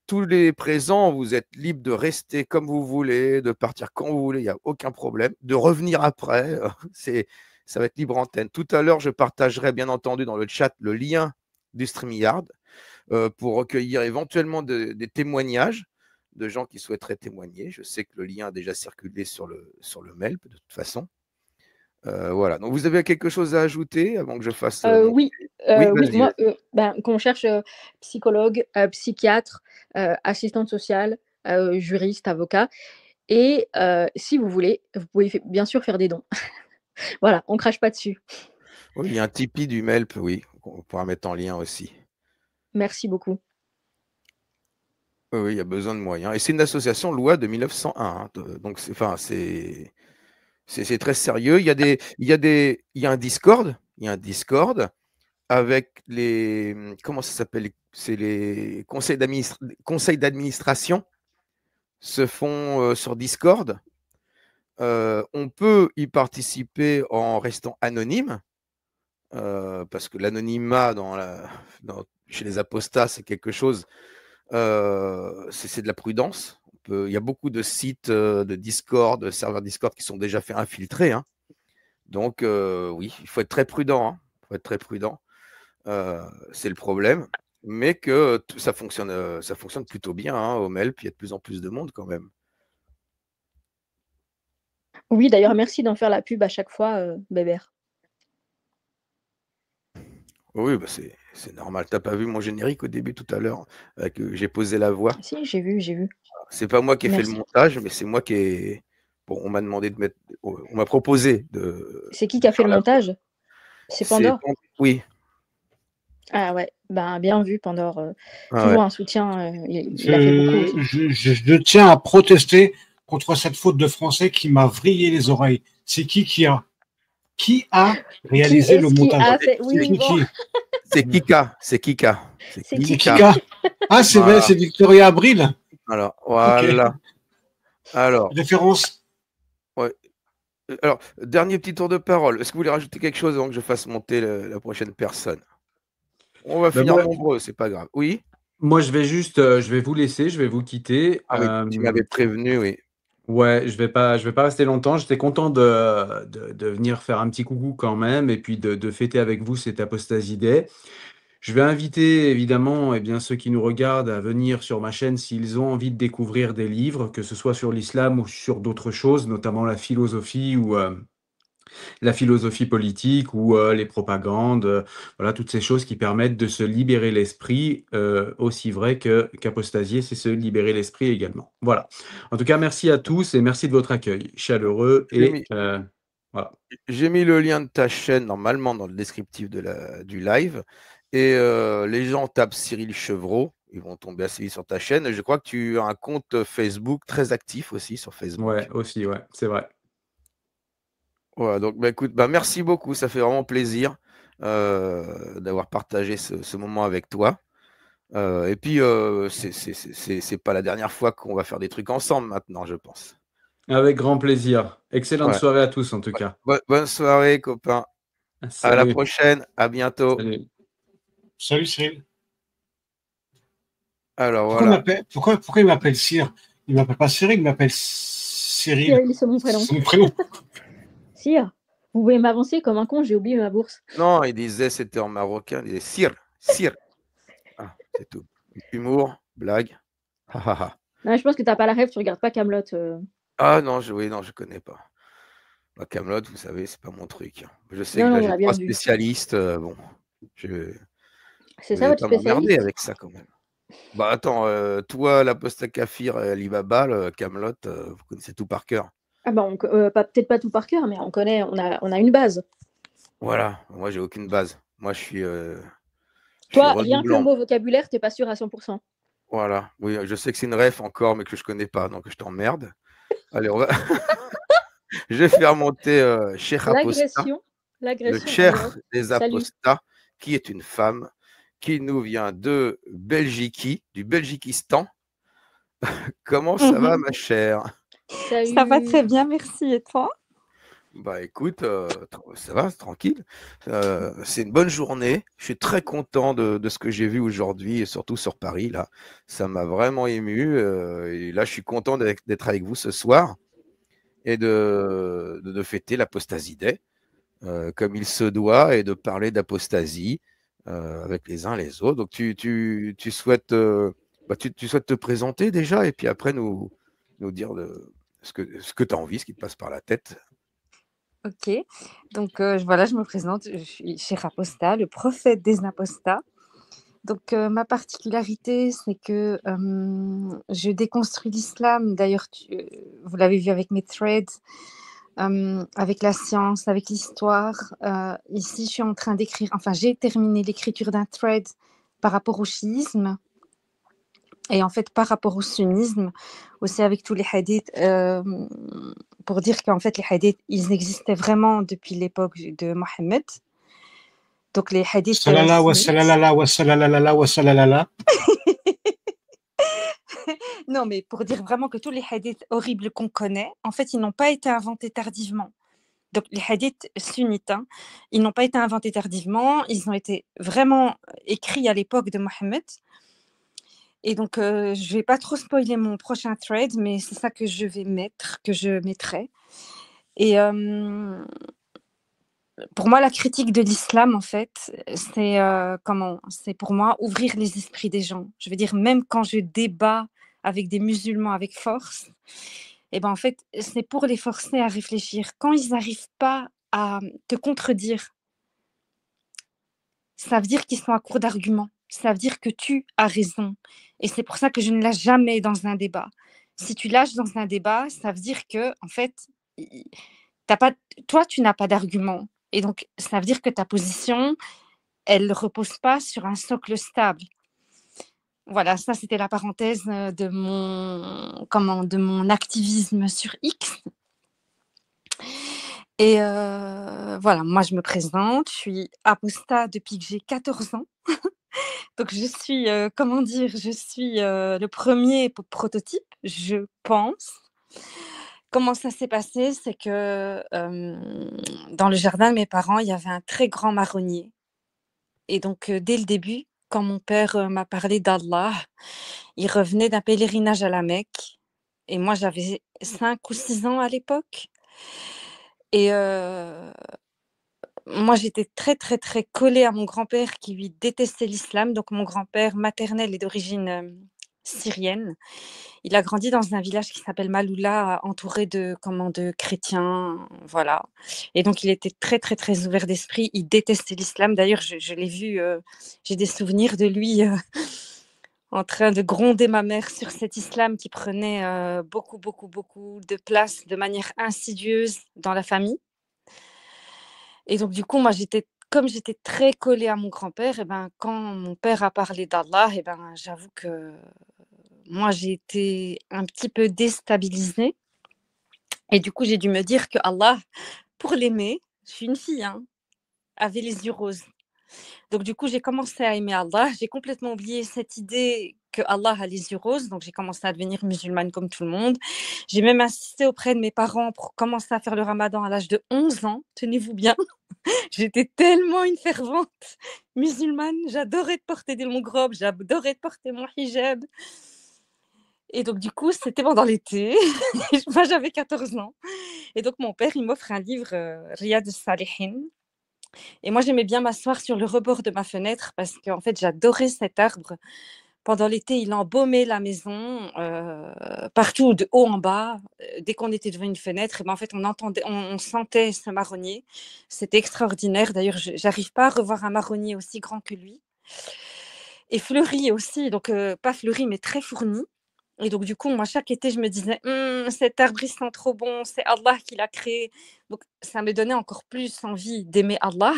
[SPEAKER 1] Tous les présents, vous êtes libres de rester comme vous voulez, de partir quand vous voulez, il n'y a aucun problème. De revenir après, ça va être libre antenne. Tout à l'heure, je partagerai bien entendu dans le chat le lien du StreamYard pour recueillir éventuellement des témoignages de gens qui souhaiteraient témoigner. Je sais que le lien a déjà circulé sur le Melp de toute façon. Voilà. Donc, vous avez quelque chose à ajouter avant que je fasse
[SPEAKER 6] oui, moi,
[SPEAKER 1] vas-y.
[SPEAKER 6] qu'on cherche psychologue, psychiatre, assistante sociale, juriste, avocat. Et si vous voulez, vous pouvez bien sûr faire des dons. Voilà, on crache pas dessus.
[SPEAKER 1] Oui, il y a un Tipeee du Melp, oui, on pourra mettre en lien aussi.
[SPEAKER 6] Merci beaucoup.
[SPEAKER 1] Oui, il y a besoin de moyens. Et c'est une association loi de 1901, hein, donc c'est très sérieux. Il y a un Discord, avec les, comment ça s'appelle? C'est les conseils d'administration se font sur Discord. On peut y participer en restant anonyme, parce que l'anonymat chez les apostats, c'est quelque chose, c'est de la prudence. Il y a beaucoup de sites de Discord, de serveurs Discord qui sont déjà fait infiltrer, hein. Donc, oui, il faut être très prudent, hein. Il faut être très prudent. C'est le problème. Mais que ça fonctionne plutôt bien, hein, au Melp. Il y a de plus en plus de monde quand même.
[SPEAKER 6] Oui, d'ailleurs, merci d'en faire la pub à chaque fois, Bébert.
[SPEAKER 1] Oui, bah c'est normal. T'as pas vu mon générique au début tout à l'heure, j'ai posé la voix?
[SPEAKER 6] Si, j'ai vu.
[SPEAKER 1] C'est pas moi qui ai fait le
[SPEAKER 6] Merci.
[SPEAKER 1] montage, mais c'est moi qui ai. Bon, on m'a demandé de mettre. On m'a proposé de.
[SPEAKER 6] C'est qui a fait le montage? C'est Pandore?
[SPEAKER 1] Oui.
[SPEAKER 6] Ah ouais, ben, bien vu, Pandore.
[SPEAKER 1] Ah
[SPEAKER 6] Toujours
[SPEAKER 1] ouais.
[SPEAKER 6] un soutien. Il a fait beaucoup aussi.
[SPEAKER 4] Je tiens à protester contre cette faute de français qui m'a vrillé les oreilles. C'est qui a réalisé le montage?
[SPEAKER 1] C'est Kika.
[SPEAKER 6] C'est
[SPEAKER 4] Kika. Ah, c'est vrai, c'est Victoria Abril.
[SPEAKER 1] Alors, voilà.
[SPEAKER 4] Okay.
[SPEAKER 1] Alors.
[SPEAKER 4] Référence.
[SPEAKER 1] Ouais. Alors, dernier petit tour de parole. Est-ce que vous voulez rajouter quelque chose avant que je fasse monter la prochaine personne? On va finir nombreux, c'est pas grave. Oui?
[SPEAKER 3] Moi, je vais vous laisser, je vais vous quitter.
[SPEAKER 1] Ah, mais tu m'avais prévenu, oui.
[SPEAKER 3] Ouais, je vais pas rester longtemps. J'étais content de venir faire un petit coucou quand même et puis de fêter avec vous cette Apostasy Day. Je vais inviter évidemment ceux qui nous regardent à venir sur ma chaîne s'ils ont envie de découvrir des livres, que ce soit sur l'islam ou sur d'autres choses, notamment la philosophie ou la philosophie politique ou les propagandes, voilà, toutes ces choses qui permettent de se libérer l'esprit, aussi vrai qu'apostasier, c'est se libérer l'esprit également. Voilà. En tout cas, merci à tous et merci de votre accueil chaleureux et voilà.
[SPEAKER 1] J'ai mis le lien de ta chaîne normalement dans le descriptif du live et les gens tapent Cyril Chevreau, ils vont tomber assez vite sur ta chaîne. Je crois que tu as un compte Facebook très actif aussi sur Facebook.
[SPEAKER 3] Ouais, aussi, ouais, c'est vrai.
[SPEAKER 1] Voilà, donc écoute, merci beaucoup, ça fait vraiment plaisir d'avoir partagé ce moment avec toi. Et puis, c'est pas la dernière fois qu'on va faire des trucs ensemble maintenant, je pense.
[SPEAKER 3] Avec grand plaisir. Excellente soirée à tous en tout cas.
[SPEAKER 1] Bonne soirée, copains.
[SPEAKER 3] Salut.
[SPEAKER 1] À la prochaine, à bientôt.
[SPEAKER 4] Salut Cyril.
[SPEAKER 1] Alors voilà.
[SPEAKER 4] Pourquoi il m'appelle Cyr? Il m'appelle pas Cyril, il m'appelle Cyril.
[SPEAKER 6] Cyril, c'est mon prénom.
[SPEAKER 4] C'est mon prénom.
[SPEAKER 6] Sire, vous pouvez m'avancer comme un con, j'ai oublié ma bourse.
[SPEAKER 1] Non, il disait, c'était en marocain, il disait Sir, Sir. Ah, c'est tout. Humour, blague. Ha, ha, ha.
[SPEAKER 6] Non, je pense que t'as pas la rêve, tu regardes pas Kaamelott.
[SPEAKER 1] Ah non, oui, non, je connais pas. Bah, Kaamelott, vous savez, c'est pas mon truc. Je sais
[SPEAKER 6] Non,
[SPEAKER 1] que
[SPEAKER 6] non,
[SPEAKER 1] là,
[SPEAKER 6] on
[SPEAKER 1] j'ai
[SPEAKER 6] l'a bien
[SPEAKER 1] 3
[SPEAKER 6] vu.
[SPEAKER 1] spécialistes. Bon, je...
[SPEAKER 6] C'est
[SPEAKER 1] vous
[SPEAKER 6] ça
[SPEAKER 1] n'allez
[SPEAKER 6] votre
[SPEAKER 1] pas m'emmerder
[SPEAKER 6] spécialiste?
[SPEAKER 1] avec ça quand même. Bah attends, toi, l'Apostat Kafir, Alibaba, le Kaamelott, vous connaissez tout par cœur.
[SPEAKER 6] Ah bah, peut-être pas tout par cœur, mais on connaît, on a une base.
[SPEAKER 1] Voilà, moi, j'ai aucune base. Moi, je suis
[SPEAKER 6] Toi, rien que le
[SPEAKER 1] redoublant.
[SPEAKER 6] mot vocabulaire, t'es pas sûr à 100%.
[SPEAKER 1] Voilà, oui, je sais que c'est une ref encore, mais que je connais pas, donc je t'emmerde. Allez, on va. Je vais faire monter Cheikh Aposta, le
[SPEAKER 6] L'agression.
[SPEAKER 1] Cheikh
[SPEAKER 6] alors,
[SPEAKER 1] des
[SPEAKER 6] salut.
[SPEAKER 1] Apostats, qui est une femme qui nous vient de Belgique, du Belgiquistan. Comment ça va, ma chère?
[SPEAKER 6] Salut.
[SPEAKER 7] Ça va très bien, merci. Et toi?
[SPEAKER 1] Bah écoute, ça va, c'est tranquille. C'est une bonne journée. Je suis très content de ce que j'ai vu aujourd'hui, et surtout sur Paris. Là, ça m'a vraiment ému. Et là, je suis content d'être avec vous ce soir et de fêter l'Apostasie Day comme il se doit et de parler d'apostasie avec les uns les autres. Donc tu souhaites, tu souhaites te présenter déjà et puis après nous dire ce que tu as envie, ce qui te passe par la tête.
[SPEAKER 7] Ok, donc voilà, je me présente, je suis Cheikh Aposta, le prophète des apostats. Donc ma particularité, c'est que je déconstruis l'islam. D'ailleurs, vous l'avez vu avec mes threads, avec la science, avec l'histoire. Ici, je suis en train d'écrire, enfin, j'ai terminé l'écriture d'un thread par rapport au chiisme. Et en fait, par rapport au sunnisme, aussi avec tous les hadiths, pour dire qu'en fait, les hadiths, ils existaient vraiment depuis l'époque de Mohammed. Donc, les hadiths...
[SPEAKER 4] Salala wa salala wa salala wa salala.
[SPEAKER 7] Non, mais pour dire vraiment que tous les hadiths horribles qu'on connaît, en fait, ils n'ont pas été inventés tardivement. Donc, les hadiths sunnites, hein, ils n'ont pas été inventés tardivement. Ils ont été vraiment écrits à l'époque de Mohammed. Et donc, je ne vais pas trop spoiler mon prochain thread, mais c'est ça que je vais mettre, que je mettrai. Et pour moi, la critique de l'islam, en fait, c'est pour moi ouvrir les esprits des gens. Je veux dire, même quand je débat avec des musulmans avec force, et ben en fait, c'est pour les forcer à réfléchir. Quand ils n'arrivent pas à te contredire, ça veut dire qu'ils sont à court d'arguments. Ça veut dire que tu as raison. Et c'est pour ça que je ne lâche jamais dans un débat. Si tu lâches dans un débat, ça veut dire que, en fait, toi, tu n'as pas d'argument. Et donc, ça veut dire que ta position, elle ne repose pas sur un socle stable. Voilà, ça, c'était la parenthèse de mon activisme sur X. Et voilà, moi, je me présente. Je suis apostat depuis que j'ai 14 ans. Donc, je suis, je suis le premier prototype, je pense. Comment ça s'est passé? C'est que dans le jardin de mes parents, il y avait un très grand marronnier. Et donc, dès le début, quand mon père m'a parlé d'Allah, il revenait d'un pèlerinage à la Mecque. Et moi, j'avais 5 ou 6 ans à l'époque. Et moi, j'étais très, très, très collée à mon grand-père qui, lui, détestait l'islam. Donc, mon grand-père maternel est d'origine syrienne. Il a grandi dans un village qui s'appelle Maloula, entouré de chrétiens, voilà. Et donc, il était très, très, très ouvert d'esprit. Il détestait l'islam. D'ailleurs, je l'ai vu, j'ai des souvenirs de lui en train de gronder ma mère sur cet islam qui prenait beaucoup, beaucoup, beaucoup de place de manière insidieuse dans la famille. Et donc, du coup, moi, comme j'étais très collée à mon grand-père, et ben, quand mon père a parlé d'Allah, et ben, j'avoue que moi, j'ai été un petit peu déstabilisée. Et du coup, j'ai dû me dire que Allah, pour l'aimer, je suis une fille, hein, avait les yeux roses. Donc, du coup, j'ai commencé à aimer Allah. J'ai complètement oublié cette idée que Allah a les yeux roses. Donc, j'ai commencé à devenir musulmane comme tout le monde. J'ai même insisté auprès de mes parents pour commencer à faire le ramadan à l'âge de 11 ans. Tenez-vous bien. J'étais tellement une fervente musulmane. J'adorais porter mon robe. J'adorais porter mon hijab. Et donc, du coup, c'était pendant l'été. Moi, j'avais 14 ans. Et donc, mon père, il m'offre un livre, Riyad al-Salihin. Et moi, j'aimais bien m'asseoir sur le rebord de ma fenêtre parce qu'en fait, j'adorais cet arbre. Pendant l'été, il embaumait la maison, partout, de haut en bas. Dès qu'on était devant une fenêtre, et ben, en fait, on sentait ce marronnier. C'était extraordinaire. D'ailleurs, j'arrive pas à revoir un marronnier aussi grand que lui. Et fleuri aussi, donc pas fleuri, mais très fourni. Et donc, du coup, moi, chaque été, je me disais, cet arbre, il sent trop bon, c'est Allah qui l'a créé. Donc, ça me donnait encore plus envie d'aimer Allah.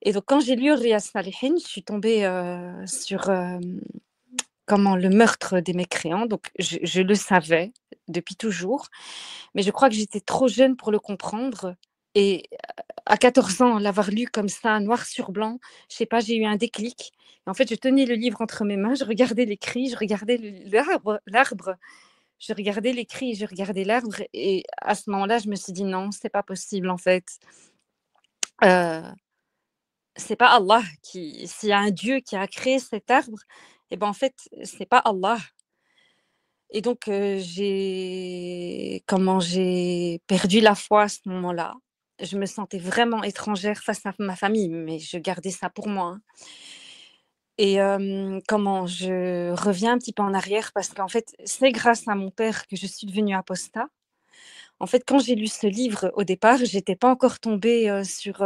[SPEAKER 7] Et donc, quand j'ai lu Riyad Salihin, je suis tombée sur le meurtre des mécréants. Donc, je le savais depuis toujours, mais je crois que j'étais trop jeune pour le comprendre. Et à 14 ans, l'avoir lu comme ça, noir sur blanc, je sais pas, j'ai eu un déclic. Et en fait, je tenais le livre entre mes mains, je regardais les cris, je regardais l'arbre, je regardais les cris, je regardais l'arbre. Et à ce moment-là, je me suis dit non, c'est pas possible en fait. C'est pas Allah s'il y a un Dieu qui a créé cet arbre, et ben en fait, c'est pas Allah. Et donc, j'ai perdu la foi à ce moment-là. Je me sentais vraiment étrangère face à ma famille, mais je gardais ça pour moi, hein. Et je reviens un petit peu en arrière parce qu'en fait, c'est grâce à mon père que je suis devenue apostat. En fait, quand j'ai lu ce livre, au départ, j'étais pas encore tombée, sur,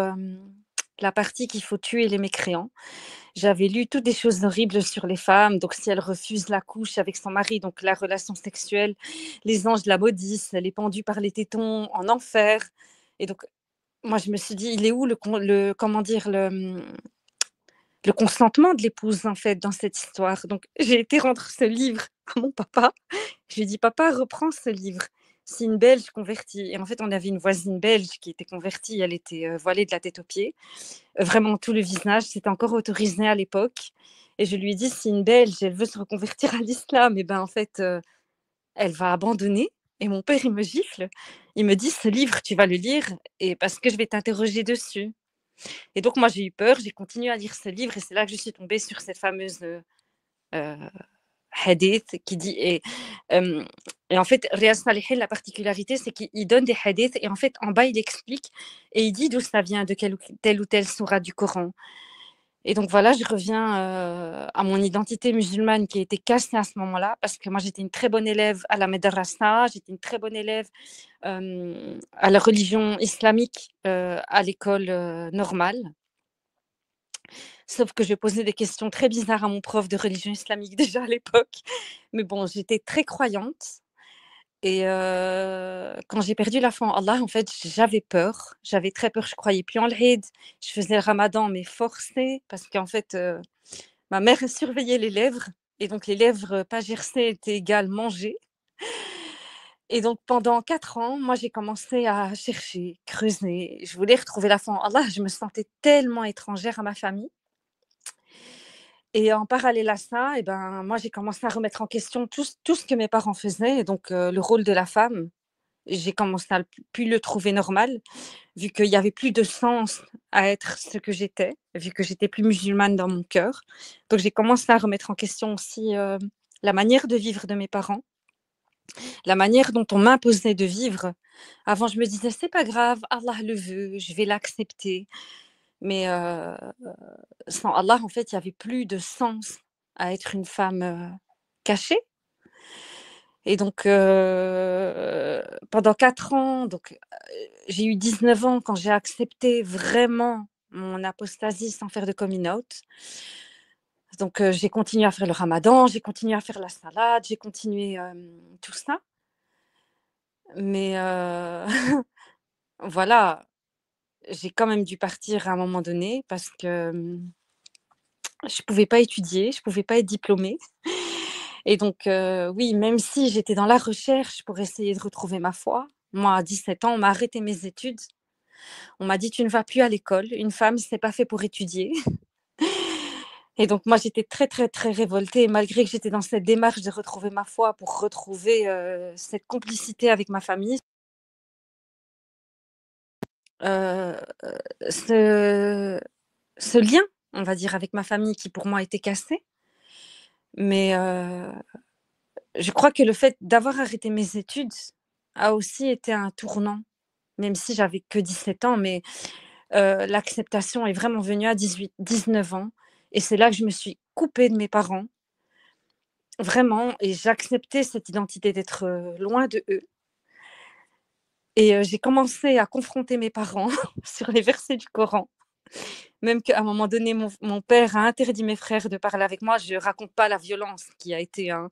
[SPEAKER 7] la partie qu'il faut tuer les mécréants. J'avais lu toutes des choses horribles sur les femmes, donc si elles refusent la couche avec son mari, donc la relation sexuelle, les anges la maudissent, elle est pendue par les tétons en enfer. Et donc, moi, je me suis dit, il est où le consentement de l'épouse, en fait, dans cette histoire? Donc, j'ai été rendre ce livre à mon papa. Je lui ai dit, papa, reprends ce livre. C'est une Belge convertie. Et en fait, on avait une voisine belge qui était convertie. Elle était voilée de la tête aux pieds. Vraiment tout le visage, c'était encore autorisé à l'époque. Et je lui ai dit, si une Belge, elle veut se reconvertir à l'islam, et ben en fait, elle va abandonner. Et mon père, il me gifle. Il me dit, ce livre, tu vas le lire et parce que je vais t'interroger dessus. Et donc, moi, j'ai eu peur, j'ai continué à lire ce livre et c'est là que je suis tombée sur cette fameuse hadith qui dit. Et en fait, Riyad Salihin, la particularité, c'est qu'il donne des hadiths et en fait, en bas, il explique et il dit d'où ça vient, de telle ou telle sourate du Coran. Et donc voilà, je reviens à mon identité musulmane qui a été cassée à ce moment-là parce que moi, j'étais une très bonne élève à la Madrasa, j'étais une très bonne élève à la religion islamique à l'école normale. Sauf que je posais des questions très bizarres à mon prof de religion islamique déjà à l'époque. Mais bon, j'étais très croyante. Et quand j'ai perdu la foi en Allah, en fait, j'avais peur. J'avais très peur. Je croyais plus en l'Eid. Je faisais le ramadan, mais forcé, parce qu'en fait, ma mère surveillait les lèvres. Et donc, les lèvres pas gercées étaient égales manger. Et donc, pendant 4 ans, moi, j'ai commencé à chercher, creuser. Je voulais retrouver la foi en Allah. Je me sentais tellement étrangère à ma famille. Et en parallèle à ça, et ben, moi, j'ai commencé à remettre en question tout ce que mes parents faisaient. Et donc, le rôle de la femme, j'ai commencé à plus le trouver normal, vu qu'il n'y avait plus de sens à être ce que j'étais, vu que j'étais plus musulmane dans mon cœur. Donc, j'ai commencé à remettre en question aussi la manière de vivre de mes parents, la manière dont on m'imposait de vivre. Avant, je me disais, c'est pas grave, Allah le veut, je vais l'accepter. Mais sans Allah, en fait, il n'y avait plus de sens à être une femme cachée. Et donc, pendant 4 ans, j'ai eu 19 ans quand j'ai accepté vraiment mon apostasie sans faire de coming out. Donc, j'ai continué à faire le ramadan, j'ai continué à faire la salade, j'ai continué tout ça. Mais voilà, j'ai quand même dû partir à un moment donné parce que je ne pouvais pas étudier, je ne pouvais pas être diplômée. Et donc, oui, même si j'étais dans la recherche pour essayer de retrouver ma foi, moi, à 17 ans, on m'a arrêté mes études. On m'a dit, tu ne vas plus à l'école. Une femme, ce n'est pas fait pour étudier. Et donc, moi, j'étais très, très, très révoltée. Malgré que j'étais dans cette démarche de retrouver ma foi pour retrouver cette complicité avec ma famille, ce lien, on va dire, avec ma famille qui, pour moi, était cassé. Mais je crois que le fait d'avoir arrêté mes études a aussi été un tournant, même si j'avais que 17 ans, mais l'acceptation est vraiment venue à 19 ans. Et c'est là que je me suis coupée de mes parents, vraiment, et j'acceptais cette identité d'être loin de eux. Et j'ai commencé à confronter mes parents sur les versets du Coran. Même qu'à un moment donné, mon père a interdit mes frères de parler avec moi. Je ne raconte pas la violence qui a été en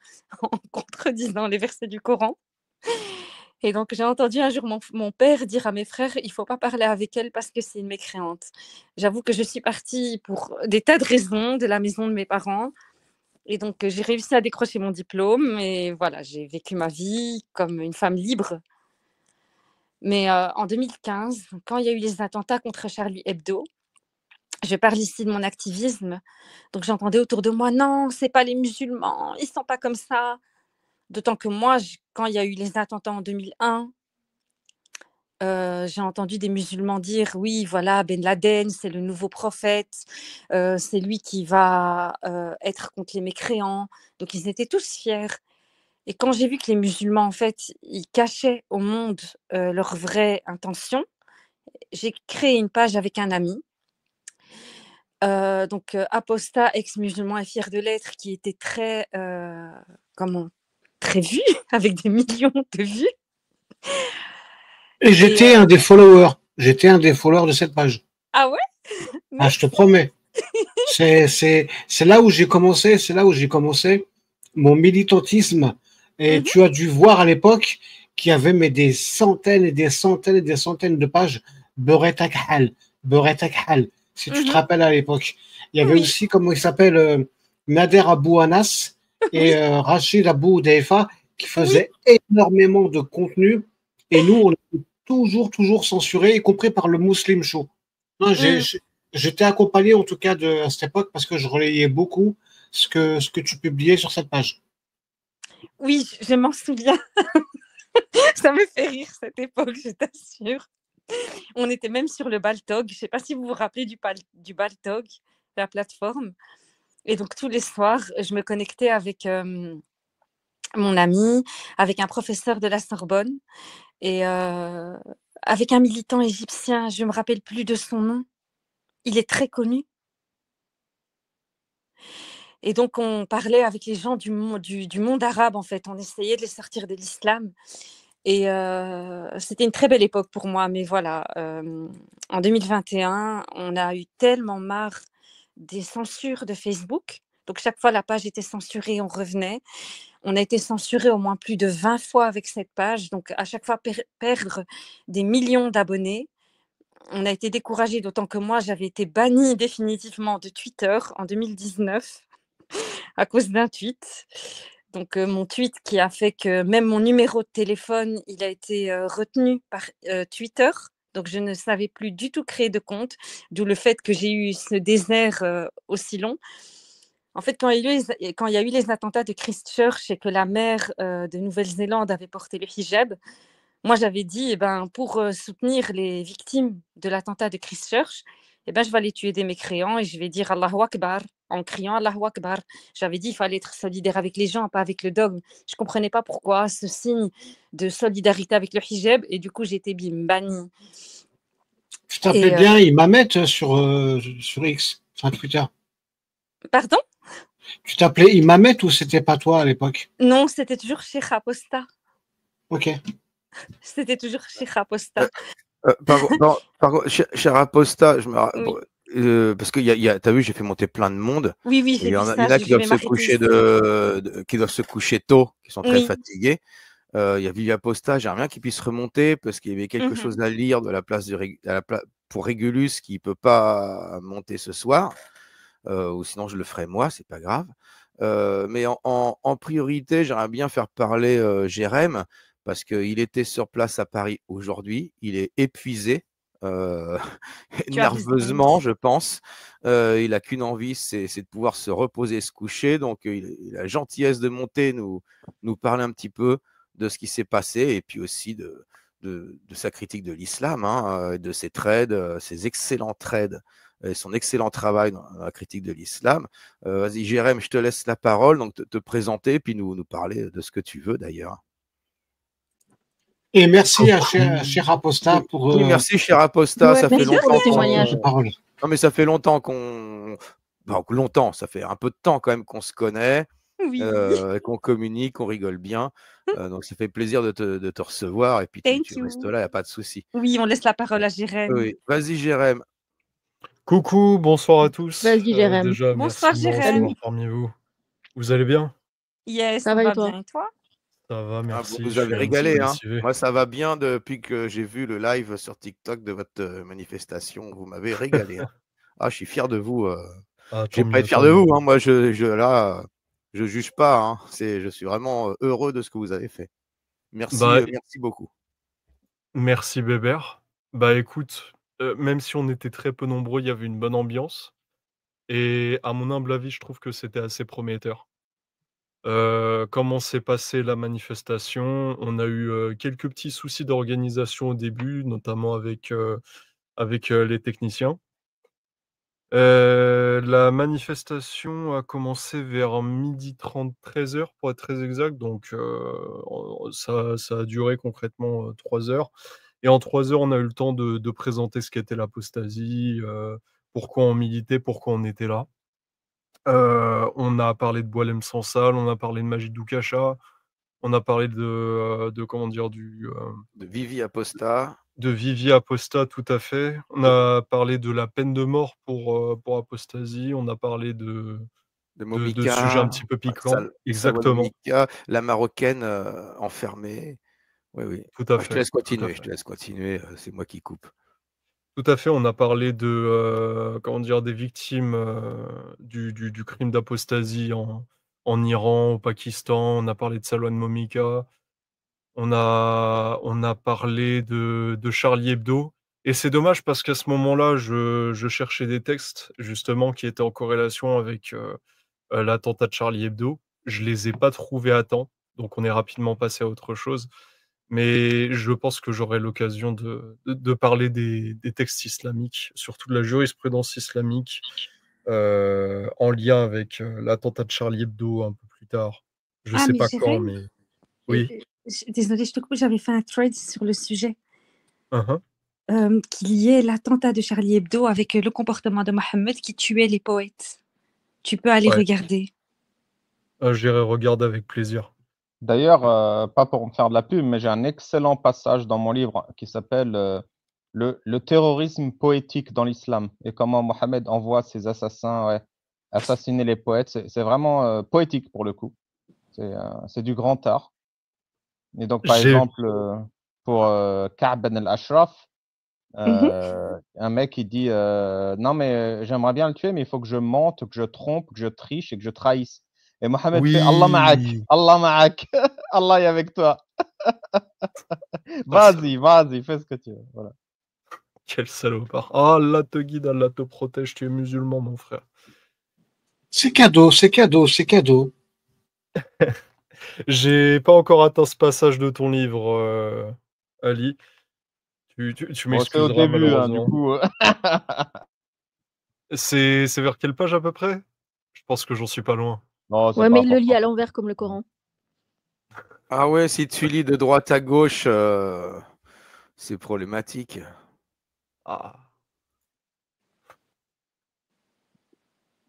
[SPEAKER 7] contredisant les versets du Coran. Et donc, j'ai entendu un jour mon père dire à mes frères, il ne faut pas parler avec elle parce que c'est une mécréante. J'avoue que je suis partie pour des tas de raisons de la maison de mes parents. Et donc, j'ai réussi à décrocher mon diplôme. Et voilà, j'ai vécu ma vie comme une femme libre. Mais en 2015, quand il y a eu les attentats contre Charlie Hebdo, je parle ici de mon activisme. Donc, j'entendais autour de moi, non, ce n'est pas les musulmans, ils ne sont pas comme ça. D'autant que moi, quand il y a eu les attentats en 2001, j'ai entendu des musulmans dire, oui, voilà, Ben Laden, c'est le nouveau prophète, c'est lui qui va être contre les mécréants. Donc, ils étaient tous fiers. Et quand j'ai vu que les musulmans, en fait, ils cachaient au monde leur vraie intention, j'ai créé une page avec un ami. Donc, Apostat, ex-musulman et fier de l'être, qui était très vu, avec des millions de vues.
[SPEAKER 4] Et j'étais un des followers. J'étais un des followers de cette page.
[SPEAKER 7] Ah ouais?
[SPEAKER 4] Ah, je te promets. C'est là où j'ai commencé. C'est là où j'ai commencé mon militantisme. Et tu as dû voir à l'époque qu'il y avait des centaines et des centaines et des centaines de pages. Beretak Hal. Si tu te rappelles à l'époque. Il y avait aussi, comment il s'appelle, Nader Abou Anas et Rachid Abou Deifa qui faisaient énormément de contenu. Et nous, on était toujours censurés, y compris par le Muslim Show. J'étais accompagné en tout cas à cette époque parce que je relayais beaucoup ce que tu publiais sur cette page.
[SPEAKER 7] Oui, je m'en souviens. Ça me fait rire cette époque, je t'assure. On était même sur le Baltog. Je ne sais pas si vous vous rappelez du Baltog, la plateforme. Et donc, tous les soirs, je me connectais avec mon ami, avec un professeur de la Sorbonne et avec un militant égyptien. Je ne me rappelle plus de son nom. Il est très connu. Et donc, on parlait avec les gens du monde arabe, en fait. On essayait de les sortir de l'islam. Et c'était une très belle époque pour moi. Mais voilà, en 2021, on a eu tellement marre des censures de Facebook. Donc, chaque fois, la page était censurée, on revenait. On a été censuré au moins plus de 20 fois avec cette page. Donc, à chaque fois, perdre des millions d'abonnés. On a été découragés, d'autant que moi, j'avais été bannie définitivement de Twitter en 2019 à cause d'un tweet. Donc, mon tweet qui a fait que même mon numéro de téléphone, il a été retenu par Twitter. Donc, je ne savais plus du tout créer de compte, d'où le fait que j'ai eu ce désert aussi long. En fait, quand il y a eu les attentats de Christchurch et que la maire de Nouvelle-Zélande avait porté le hijab, moi, j'avais dit, pour soutenir les victimes de l'attentat de Christchurch, je vais aller tuer des mécréants et je vais dire Allahu Akbar en criant Allahu Akbar. J'avais dit qu'il fallait être solidaire avec les gens, pas avec le dogme. Je ne comprenais pas pourquoi ce signe de solidarité avec le hijab et du coup, j'ai été bannie.
[SPEAKER 4] Tu t'appelais bien Imamet sur X, enfin Twitter.
[SPEAKER 7] Pardon?
[SPEAKER 4] Tu t'appelais Imamet ou c'était pas toi à l'époque?
[SPEAKER 7] Non, c'était toujours Cheikh Apostat.
[SPEAKER 4] Ok.
[SPEAKER 7] C'était toujours Cheikh Apostat.
[SPEAKER 1] Cher Apostat, je me parce que tu as vu, j'ai fait monter plein de monde.
[SPEAKER 7] Oui, j'ai vu ça. Il y en a
[SPEAKER 1] qui doivent se coucher qui doivent se coucher tôt, qui sont très fatigués. Il y a Vivi Apostat, j'aimerais bien qu'il puisse remonter parce qu'il y avait quelque chose à lire de la place pour Régulus qui ne peut pas monter ce soir. Ou sinon je le ferai moi, c'est pas grave. Mais en priorité, j'aimerais bien faire parler Jérém parce qu'il était sur place à Paris aujourd'hui. Il est épuisé, nerveusement, je pense. Il n'a qu'une envie, c'est de pouvoir se reposer, se coucher. Donc, il a la gentillesse de monter, nous parler un petit peu de ce qui s'est passé et puis aussi de sa critique de l'islam, de ses trades, ses excellents trades et son excellent travail dans la critique de l'islam. Vas-y, Jérém, je te laisse la parole, donc te présenter, puis nous parler de ce que tu veux d'ailleurs.
[SPEAKER 4] Et merci à cher Apostat pour.
[SPEAKER 1] Oui, merci, cher Apostat.
[SPEAKER 6] Ouais,
[SPEAKER 1] ça fait
[SPEAKER 6] merci pour
[SPEAKER 1] longtemps
[SPEAKER 6] le témoignage.
[SPEAKER 1] Non, mais ça fait longtemps qu'on. Bon, longtemps, ça fait un peu de temps quand même qu'on se connaît,
[SPEAKER 7] Oui.
[SPEAKER 1] qu'on communique, qu'on rigole bien. Donc ça fait plaisir de te recevoir. Et puis tu restes là, il n'y a pas de souci.
[SPEAKER 7] Oui, on laisse la parole à Jérém.
[SPEAKER 1] Oui. Vas-y, Jérém.
[SPEAKER 8] Coucou, bonsoir à tous.
[SPEAKER 6] Vas-y, Jérém.
[SPEAKER 8] Déjà,
[SPEAKER 7] Bonsoir,
[SPEAKER 8] merci de me
[SPEAKER 7] Jérém.
[SPEAKER 8] recevoir parmi vous. Vous allez bien?
[SPEAKER 7] Yes,
[SPEAKER 6] Ça va et
[SPEAKER 7] va
[SPEAKER 6] toi?
[SPEAKER 7] bien. Et toi?
[SPEAKER 8] Ça va, merci.
[SPEAKER 1] Vous
[SPEAKER 8] je
[SPEAKER 1] avez
[SPEAKER 8] suis un
[SPEAKER 1] régalé,
[SPEAKER 8] petit peu
[SPEAKER 1] hein.
[SPEAKER 8] lessivé.
[SPEAKER 1] Moi, ça va bien depuis que j'ai vu le live sur TikTok de votre manifestation. Vous m'avez régalé. Hein. Ah, je suis fier de vous.
[SPEAKER 8] Ah,
[SPEAKER 1] Je vais pas être fier de vous. Hein. Moi, je juge pas. Hein. Je suis vraiment heureux de ce que vous avez fait. Merci, merci beaucoup.
[SPEAKER 8] Merci, Bébert. Bah écoute, même si on était très peu nombreux, il y avait une bonne ambiance. Et à mon humble avis, je trouve que c'était assez prometteur. Comment s'est passée la manifestation? On a eu quelques petits soucis d'organisation au début, notamment avec les techniciens. La manifestation a commencé vers 12h30, 13h pour être très exact, donc ça a duré concrètement 3 heures. Et en 3 heures, on a eu le temps de présenter ce qu'était l'apostasie, pourquoi on militait, pourquoi on était là. On a parlé de Boualem Sansal, on a parlé de Majid Doukacha, on a parlé de comment dire?
[SPEAKER 1] De Vivi Apostat.
[SPEAKER 8] De Vivi Apostat, tout à fait. On a parlé de la peine de mort pour apostasie, on a parlé de sujets un petit peu piquants. Exactement.
[SPEAKER 1] Momika, la Marocaine enfermée. Oui.
[SPEAKER 8] Tout à fait.
[SPEAKER 1] Je te laisse continuer, c'est moi qui coupe.
[SPEAKER 8] Tout à fait, on a parlé de, comment dire? Des victimes, du crime d'apostasie en Iran, au Pakistan. On a parlé de Salwan Momika. On a parlé de Charlie Hebdo. Et c'est dommage parce qu'à ce moment-là, je cherchais des textes justement qui étaient en corrélation avec, l'attentat de Charlie Hebdo. Je les ai pas trouvés à temps, donc on est rapidement passé à autre chose. Mais je pense que j'aurai l'occasion de parler des textes islamiques, surtout de la jurisprudence islamique, en lien avec, l'attentat de Charlie Hebdo un peu plus tard. Je sais pas quand, mais oui.
[SPEAKER 7] Désolée, je te coupe, j'avais fait un thread sur le sujet.
[SPEAKER 8] Uh-huh.
[SPEAKER 7] Qui liait l'attentat de Charlie Hebdo avec le comportement de Mohammed qui tuait les poètes. Tu peux aller regarder.
[SPEAKER 8] J'irai regarder avec plaisir.
[SPEAKER 5] D'ailleurs, pas pour me faire de la pub, mais j'ai un excellent passage dans mon livre qui s'appelle le terrorisme poétique dans l'islam et comment Mohammed envoie ses assassins assassiner les poètes. C'est vraiment poétique pour le coup. C'est du grand art. Et donc, par exemple, pour Ka'b ben al-Ashraf, un mec qui dit non, mais j'aimerais bien le tuer, mais il faut que je mente, que je trompe, que je triche et que je trahisse. Et Mohammed fait Allah ma'ak, Allah ma'ak, Allah est avec toi. Vas-y, fais ce que tu veux. Voilà.
[SPEAKER 8] Quel salopard. Oh, Allah te guide, Allah te protège, tu es musulman, mon frère.
[SPEAKER 4] C'est cadeau.
[SPEAKER 8] J'ai pas encore atteint ce passage de ton livre, Ali. Tu m'excuseras,
[SPEAKER 5] au début,
[SPEAKER 8] malheureusement.
[SPEAKER 5] du coup.
[SPEAKER 8] C'est vers quelle page à peu près? Je pense que j'en suis pas loin.
[SPEAKER 5] Non,
[SPEAKER 6] ouais, mais il le lit à l'envers comme le Coran.
[SPEAKER 1] Ah ouais, si tu lis de droite à gauche, c'est problématique.
[SPEAKER 8] Ah.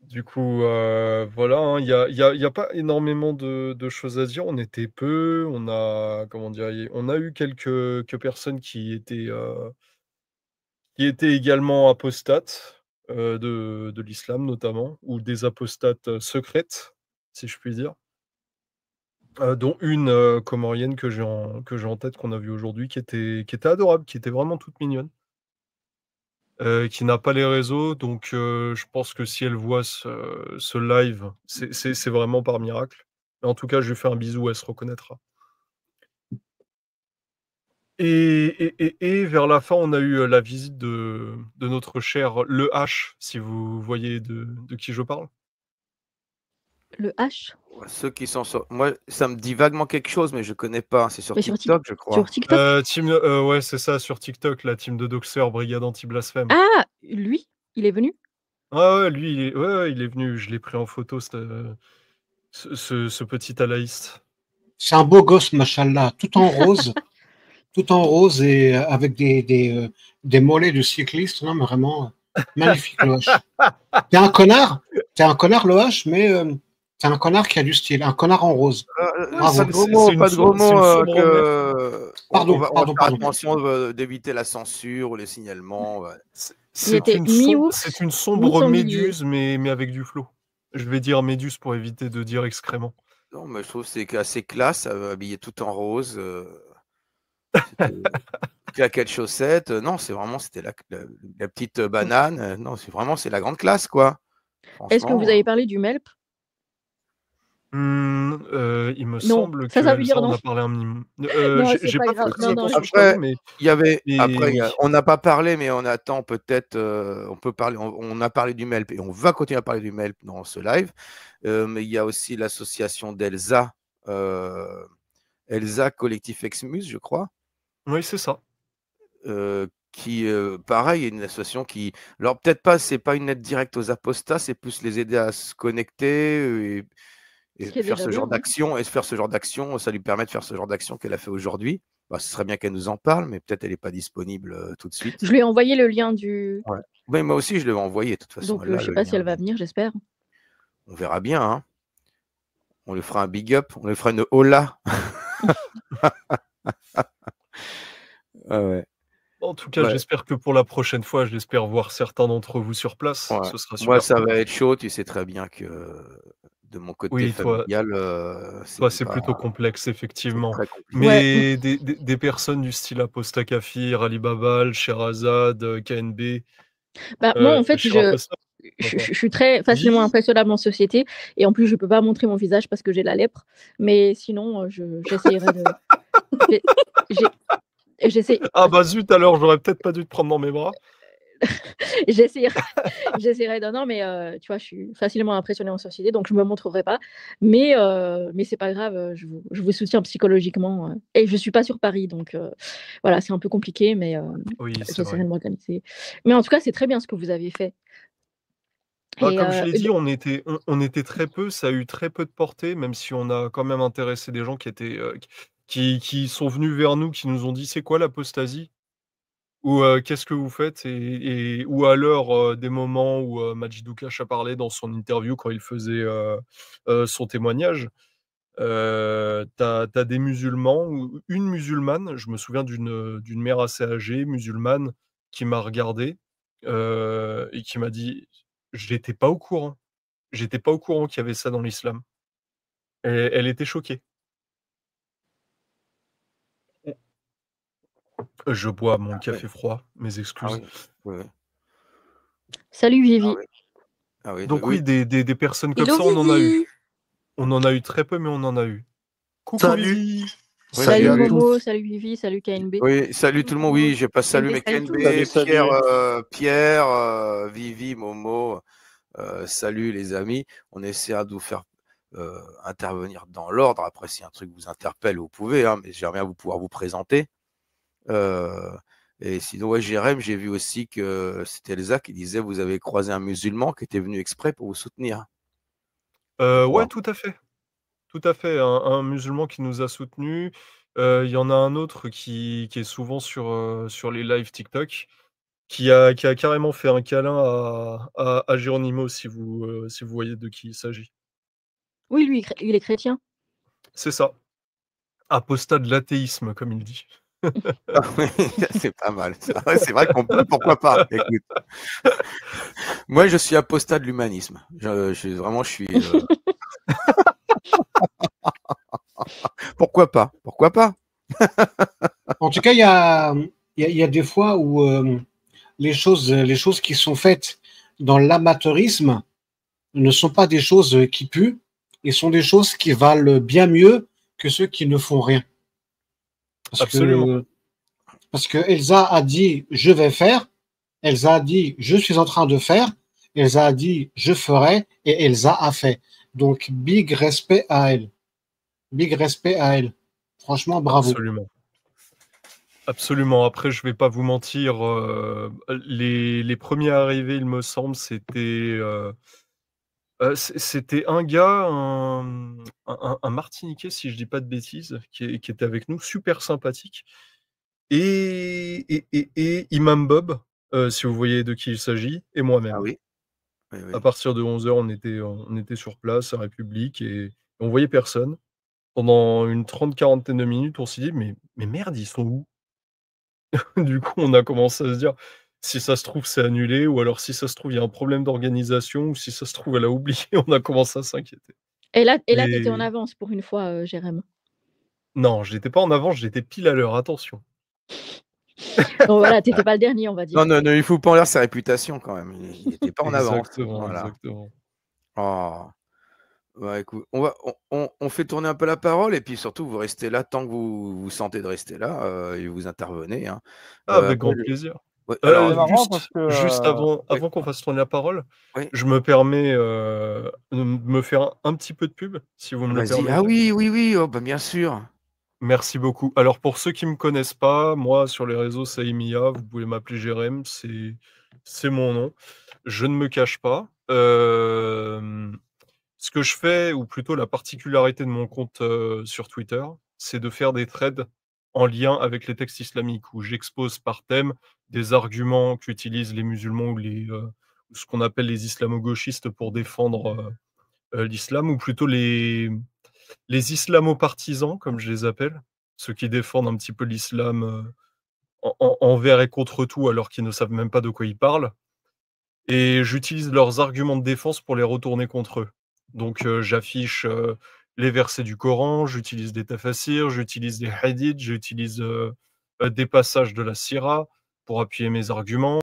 [SPEAKER 8] Du coup, voilà, il y a pas énormément de choses à dire. On était peu, on a comment dire? On a eu quelques personnes qui étaient également apostates, de l'islam notamment, ou des apostates secrètes, si je puis dire. Dont une comorienne que j'ai en tête, qu'on a vue aujourd'hui, qui était adorable, qui était vraiment toute mignonne. Qui n'a pas les réseaux, donc je pense que si elle voit ce live, c'est vraiment par miracle. Mais en tout cas, je lui fais un bisou, elle se reconnaîtra. Et vers la fin, on a eu la visite de notre cher Le H, si vous voyez de qui je parle.
[SPEAKER 6] Le H?
[SPEAKER 1] Ceux qui sont sur... Moi, ça me dit vaguement quelque chose, mais je connais pas. C'est sur TikTok, je crois.
[SPEAKER 6] Sur TikTok
[SPEAKER 8] ouais, c'est ça, sur TikTok, la team de Doxer, Brigade Anti-Blasphème.
[SPEAKER 6] Ah, lui? Il est venu?
[SPEAKER 8] Ah ouais, lui, il est venu. Je l'ai pris en photo, ce petit alaïste.
[SPEAKER 4] C'est un beau gosse, machallah, tout en rose et avec des mollets de cycliste. Non, mais vraiment, magnifique, Loach. T'es un connard, Loach, mais t'es un connard qui a du style, un connard en rose. Bravo.
[SPEAKER 1] Pas de gros mots,
[SPEAKER 4] Pardon,
[SPEAKER 1] on va faire attention d'éviter la censure ou les signalements. Ouais.
[SPEAKER 8] C'est une sombre méduse, mais avec du flow. Je vais dire méduse pour éviter de dire excrément.
[SPEAKER 1] Non, mais je trouve que c'est assez classe, habillé tout en rose. Claquettes, chaussettes. Non, c'était la petite banane. Non, c'est la grande classe, quoi.
[SPEAKER 6] Est-ce que vous avez parlé du MELP?
[SPEAKER 8] Il me semble
[SPEAKER 6] ça
[SPEAKER 8] que
[SPEAKER 6] veut dire
[SPEAKER 8] on
[SPEAKER 6] non.
[SPEAKER 8] a parlé un minimum.
[SPEAKER 6] Non,
[SPEAKER 8] J'ai
[SPEAKER 6] pas
[SPEAKER 8] pas
[SPEAKER 6] grave.
[SPEAKER 8] fait
[SPEAKER 6] Non,
[SPEAKER 1] Après,
[SPEAKER 8] mais
[SPEAKER 1] oui. On n'a pas parlé, mais on attend peut-être. On peut parler. On a parlé du MELP et on va continuer à parler du MELP dans ce live. Mais il y a aussi l'association d'Elsa, Elsa Collectif Exmus, je crois.
[SPEAKER 8] Oui, c'est ça.
[SPEAKER 1] Qui, pareil, est une association qui, alors peut-être pas, c'est pas une aide directe aux apostats, c'est plus les aider à se connecter et faire ce genre d'action. Et faire ce genre d'action, ça lui permet de faire ce genre d'action qu'elle a fait aujourd'hui. Bah, ce serait bien qu'elle nous en parle, mais peut-être elle n'est pas disponible tout de suite.
[SPEAKER 6] Je lui ai envoyé le lien du.
[SPEAKER 1] Ouais. Oui, moi aussi, je l'ai envoyé de toute façon.
[SPEAKER 6] Donc, je sais pas si elle va venir, j'espère.
[SPEAKER 1] On verra bien. Hein. On lui fera un big up, on lui fera une hola. Ah ouais.
[SPEAKER 8] En tout cas, j'espère que pour la prochaine fois, j'espère voir certains d'entre vous sur place.
[SPEAKER 1] Ouais.
[SPEAKER 8] Ce sera super.
[SPEAKER 1] Moi, ça va être chaud. Tu sais très bien que de mon côté familial,
[SPEAKER 8] toi, c'est plutôt complexe, effectivement.
[SPEAKER 1] Très compliqué.
[SPEAKER 8] Mais des personnes du style Aposta Kafir, Ali Babal, Sherazade, KNB.
[SPEAKER 6] Moi, en fait, je suis très facilement impressionnable en société. Et en plus, je peux pas montrer mon visage parce que j'ai la lèpre. Mais sinon, j'essaierai de. J'essaie.
[SPEAKER 8] Ah bah zut, alors j'aurais peut-être pas dû te prendre dans mes bras.
[SPEAKER 6] J'essaierai non, mais tu vois, je suis facilement impressionnée en société, donc je me montrerai pas. Mais c'est pas grave, je vous soutiens psychologiquement. Et je suis pas sur Paris, donc voilà, c'est un peu compliqué, mais j'essaierai de m'organiser. Mais en tout cas, c'est très bien ce que vous avez fait.
[SPEAKER 8] Bah, comme je l'ai dit, on était très peu, ça a eu très peu de portée, même si on a quand même intéressé des gens qui étaient qui sont venus vers nous, qui nous ont dit: «C'est quoi l'apostasie?» ou «Qu'est-ce que vous faites?» ou alors des moments où Majid Doukache a parlé dans son interview quand il faisait son témoignage. Tu as des musulmans ou une musulmane, je me souviens d'une mère assez âgée, musulmane, qui m'a regardé et qui m'a dit: «J'étais pas au courant. J'étais pas au courant qu'il y avait ça dans l'islam». Elle était choquée. Je bois mon café froid, mes excuses.
[SPEAKER 1] Oui.
[SPEAKER 6] Salut Vivi.
[SPEAKER 8] Donc oui, des personnes comme ça, on en a eu. On en a eu très peu, mais on en a eu. Coucou Vivi.
[SPEAKER 6] Salut Momo, salut Vivi, salut KNB.
[SPEAKER 1] Oui, salut tout le monde. Oui, je passe salut mes KNB, Pierre, Vivi, Momo. Salut les amis. On essaiera de vous faire intervenir dans l'ordre. Après, si un truc vous interpelle, vous pouvez, hein, mais j'aimerais bien pouvoir vous présenter. Et sinon, Jérém, j'ai vu aussi que c'était Elsa qui disait vous avez croisé un musulman qui était venu exprès pour vous soutenir.
[SPEAKER 8] Ouais, tout à fait. Tout à fait. Un musulman qui nous a soutenus. Il y en a un autre qui est souvent sur les lives TikTok, qui a carrément fait un câlin à Géronimo, si vous voyez de qui il s'agit.
[SPEAKER 6] Oui, lui, il est chrétien.
[SPEAKER 8] C'est ça. Apostat de l'athéisme, comme il dit.
[SPEAKER 1] C'est pas mal. C'est vrai qu'on peut, pourquoi pas. Écoute. Moi, je suis apostat de l'humanisme. Je suis. Pourquoi pas? Pourquoi pas?
[SPEAKER 4] En tout cas, il y a des fois où les choses qui sont faites dans l'amateurisme ne sont pas des choses qui puent et sont des choses qui valent bien mieux que ceux qui ne font rien.
[SPEAKER 8] Absolument.
[SPEAKER 4] Parce que Elsa a dit je vais faire, Elsa a dit je suis en train de faire, Elsa a dit je ferai et Elsa a fait. Donc big respect à elle. Big respect à elle. Franchement, bravo.
[SPEAKER 8] Absolument. Absolument. Après, je vais pas vous mentir, les premiers arrivés, il me semble, c'était un gars, un Martiniquais, si je dis pas de bêtises, qui était avec nous, super sympathique et Imam Bob, si vous voyez de qui il s'agit, et
[SPEAKER 1] Ah
[SPEAKER 8] moi-même.
[SPEAKER 1] oui, oui,
[SPEAKER 8] À
[SPEAKER 1] oui.
[SPEAKER 8] partir de 11h, on était sur place à République et on voyait personne. Pendant une quarantaine de minutes, on s'est dit: «Mais merde, ils sont où?» Du coup, on a commencé à se dire: «Si ça se trouve, c'est annulé ou alors si ça se trouve, il y a un problème d'organisation ou si ça se trouve, elle a oublié». On a commencé à s'inquiéter
[SPEAKER 6] Et là, tu étais en
[SPEAKER 8] et
[SPEAKER 6] avance pour une fois, Jérém.
[SPEAKER 8] non, j'étais pas en avance, j'étais pile à l'heure, attention.
[SPEAKER 6] Donc voilà, tu étais pas le dernier, on va dire.
[SPEAKER 1] Non, non, ne lui fout pas en l'air sa réputation quand même. Il était pas en avance.
[SPEAKER 8] Exactement,
[SPEAKER 1] Voilà.
[SPEAKER 8] exactement.
[SPEAKER 1] Oh. Bah, écoute, on fait tourner un peu la parole et puis surtout, vous restez là tant que vous vous sentez de rester là, et vous intervenez, hein.
[SPEAKER 8] Ah, avec
[SPEAKER 1] Moi,
[SPEAKER 8] grand plaisir.
[SPEAKER 1] ouais, alors,
[SPEAKER 5] C'est marrant parce
[SPEAKER 8] Juste
[SPEAKER 5] que
[SPEAKER 1] oui,
[SPEAKER 8] avant qu'on fasse tourner la parole,
[SPEAKER 1] oui,
[SPEAKER 8] je me permets, de me faire un petit peu de pub, si vous me le
[SPEAKER 1] vas-y. Ah
[SPEAKER 8] permettez?
[SPEAKER 1] oui, oui, oui, oh, bah, bien sûr.
[SPEAKER 8] Merci beaucoup. Alors pour ceux qui me connaissent pas, moi sur les réseaux c'est Emiya, vous pouvez m'appeler Jérém, c'est mon nom. Je ne me cache pas. Ce que je fais, ou plutôt la particularité de mon compte, sur Twitter, c'est de faire des threads en lien avec les textes islamiques, où j'expose par thème des arguments qu'utilisent les musulmans ou ce qu'on appelle les islamo-gauchistes pour défendre, l'islam, ou plutôt les islamo-partisans, comme je les appelle, ceux qui défendent un petit peu l'islam, envers et contre tout, alors qu'ils ne savent même pas de quoi ils parlent. Et j'utilise leurs arguments de défense pour les retourner contre eux. Donc, j'affiche, les versets du Coran, j'utilise des tafasirs, j'utilise des hadiths, j'utilise, des passages de la sira pour appuyer mes arguments.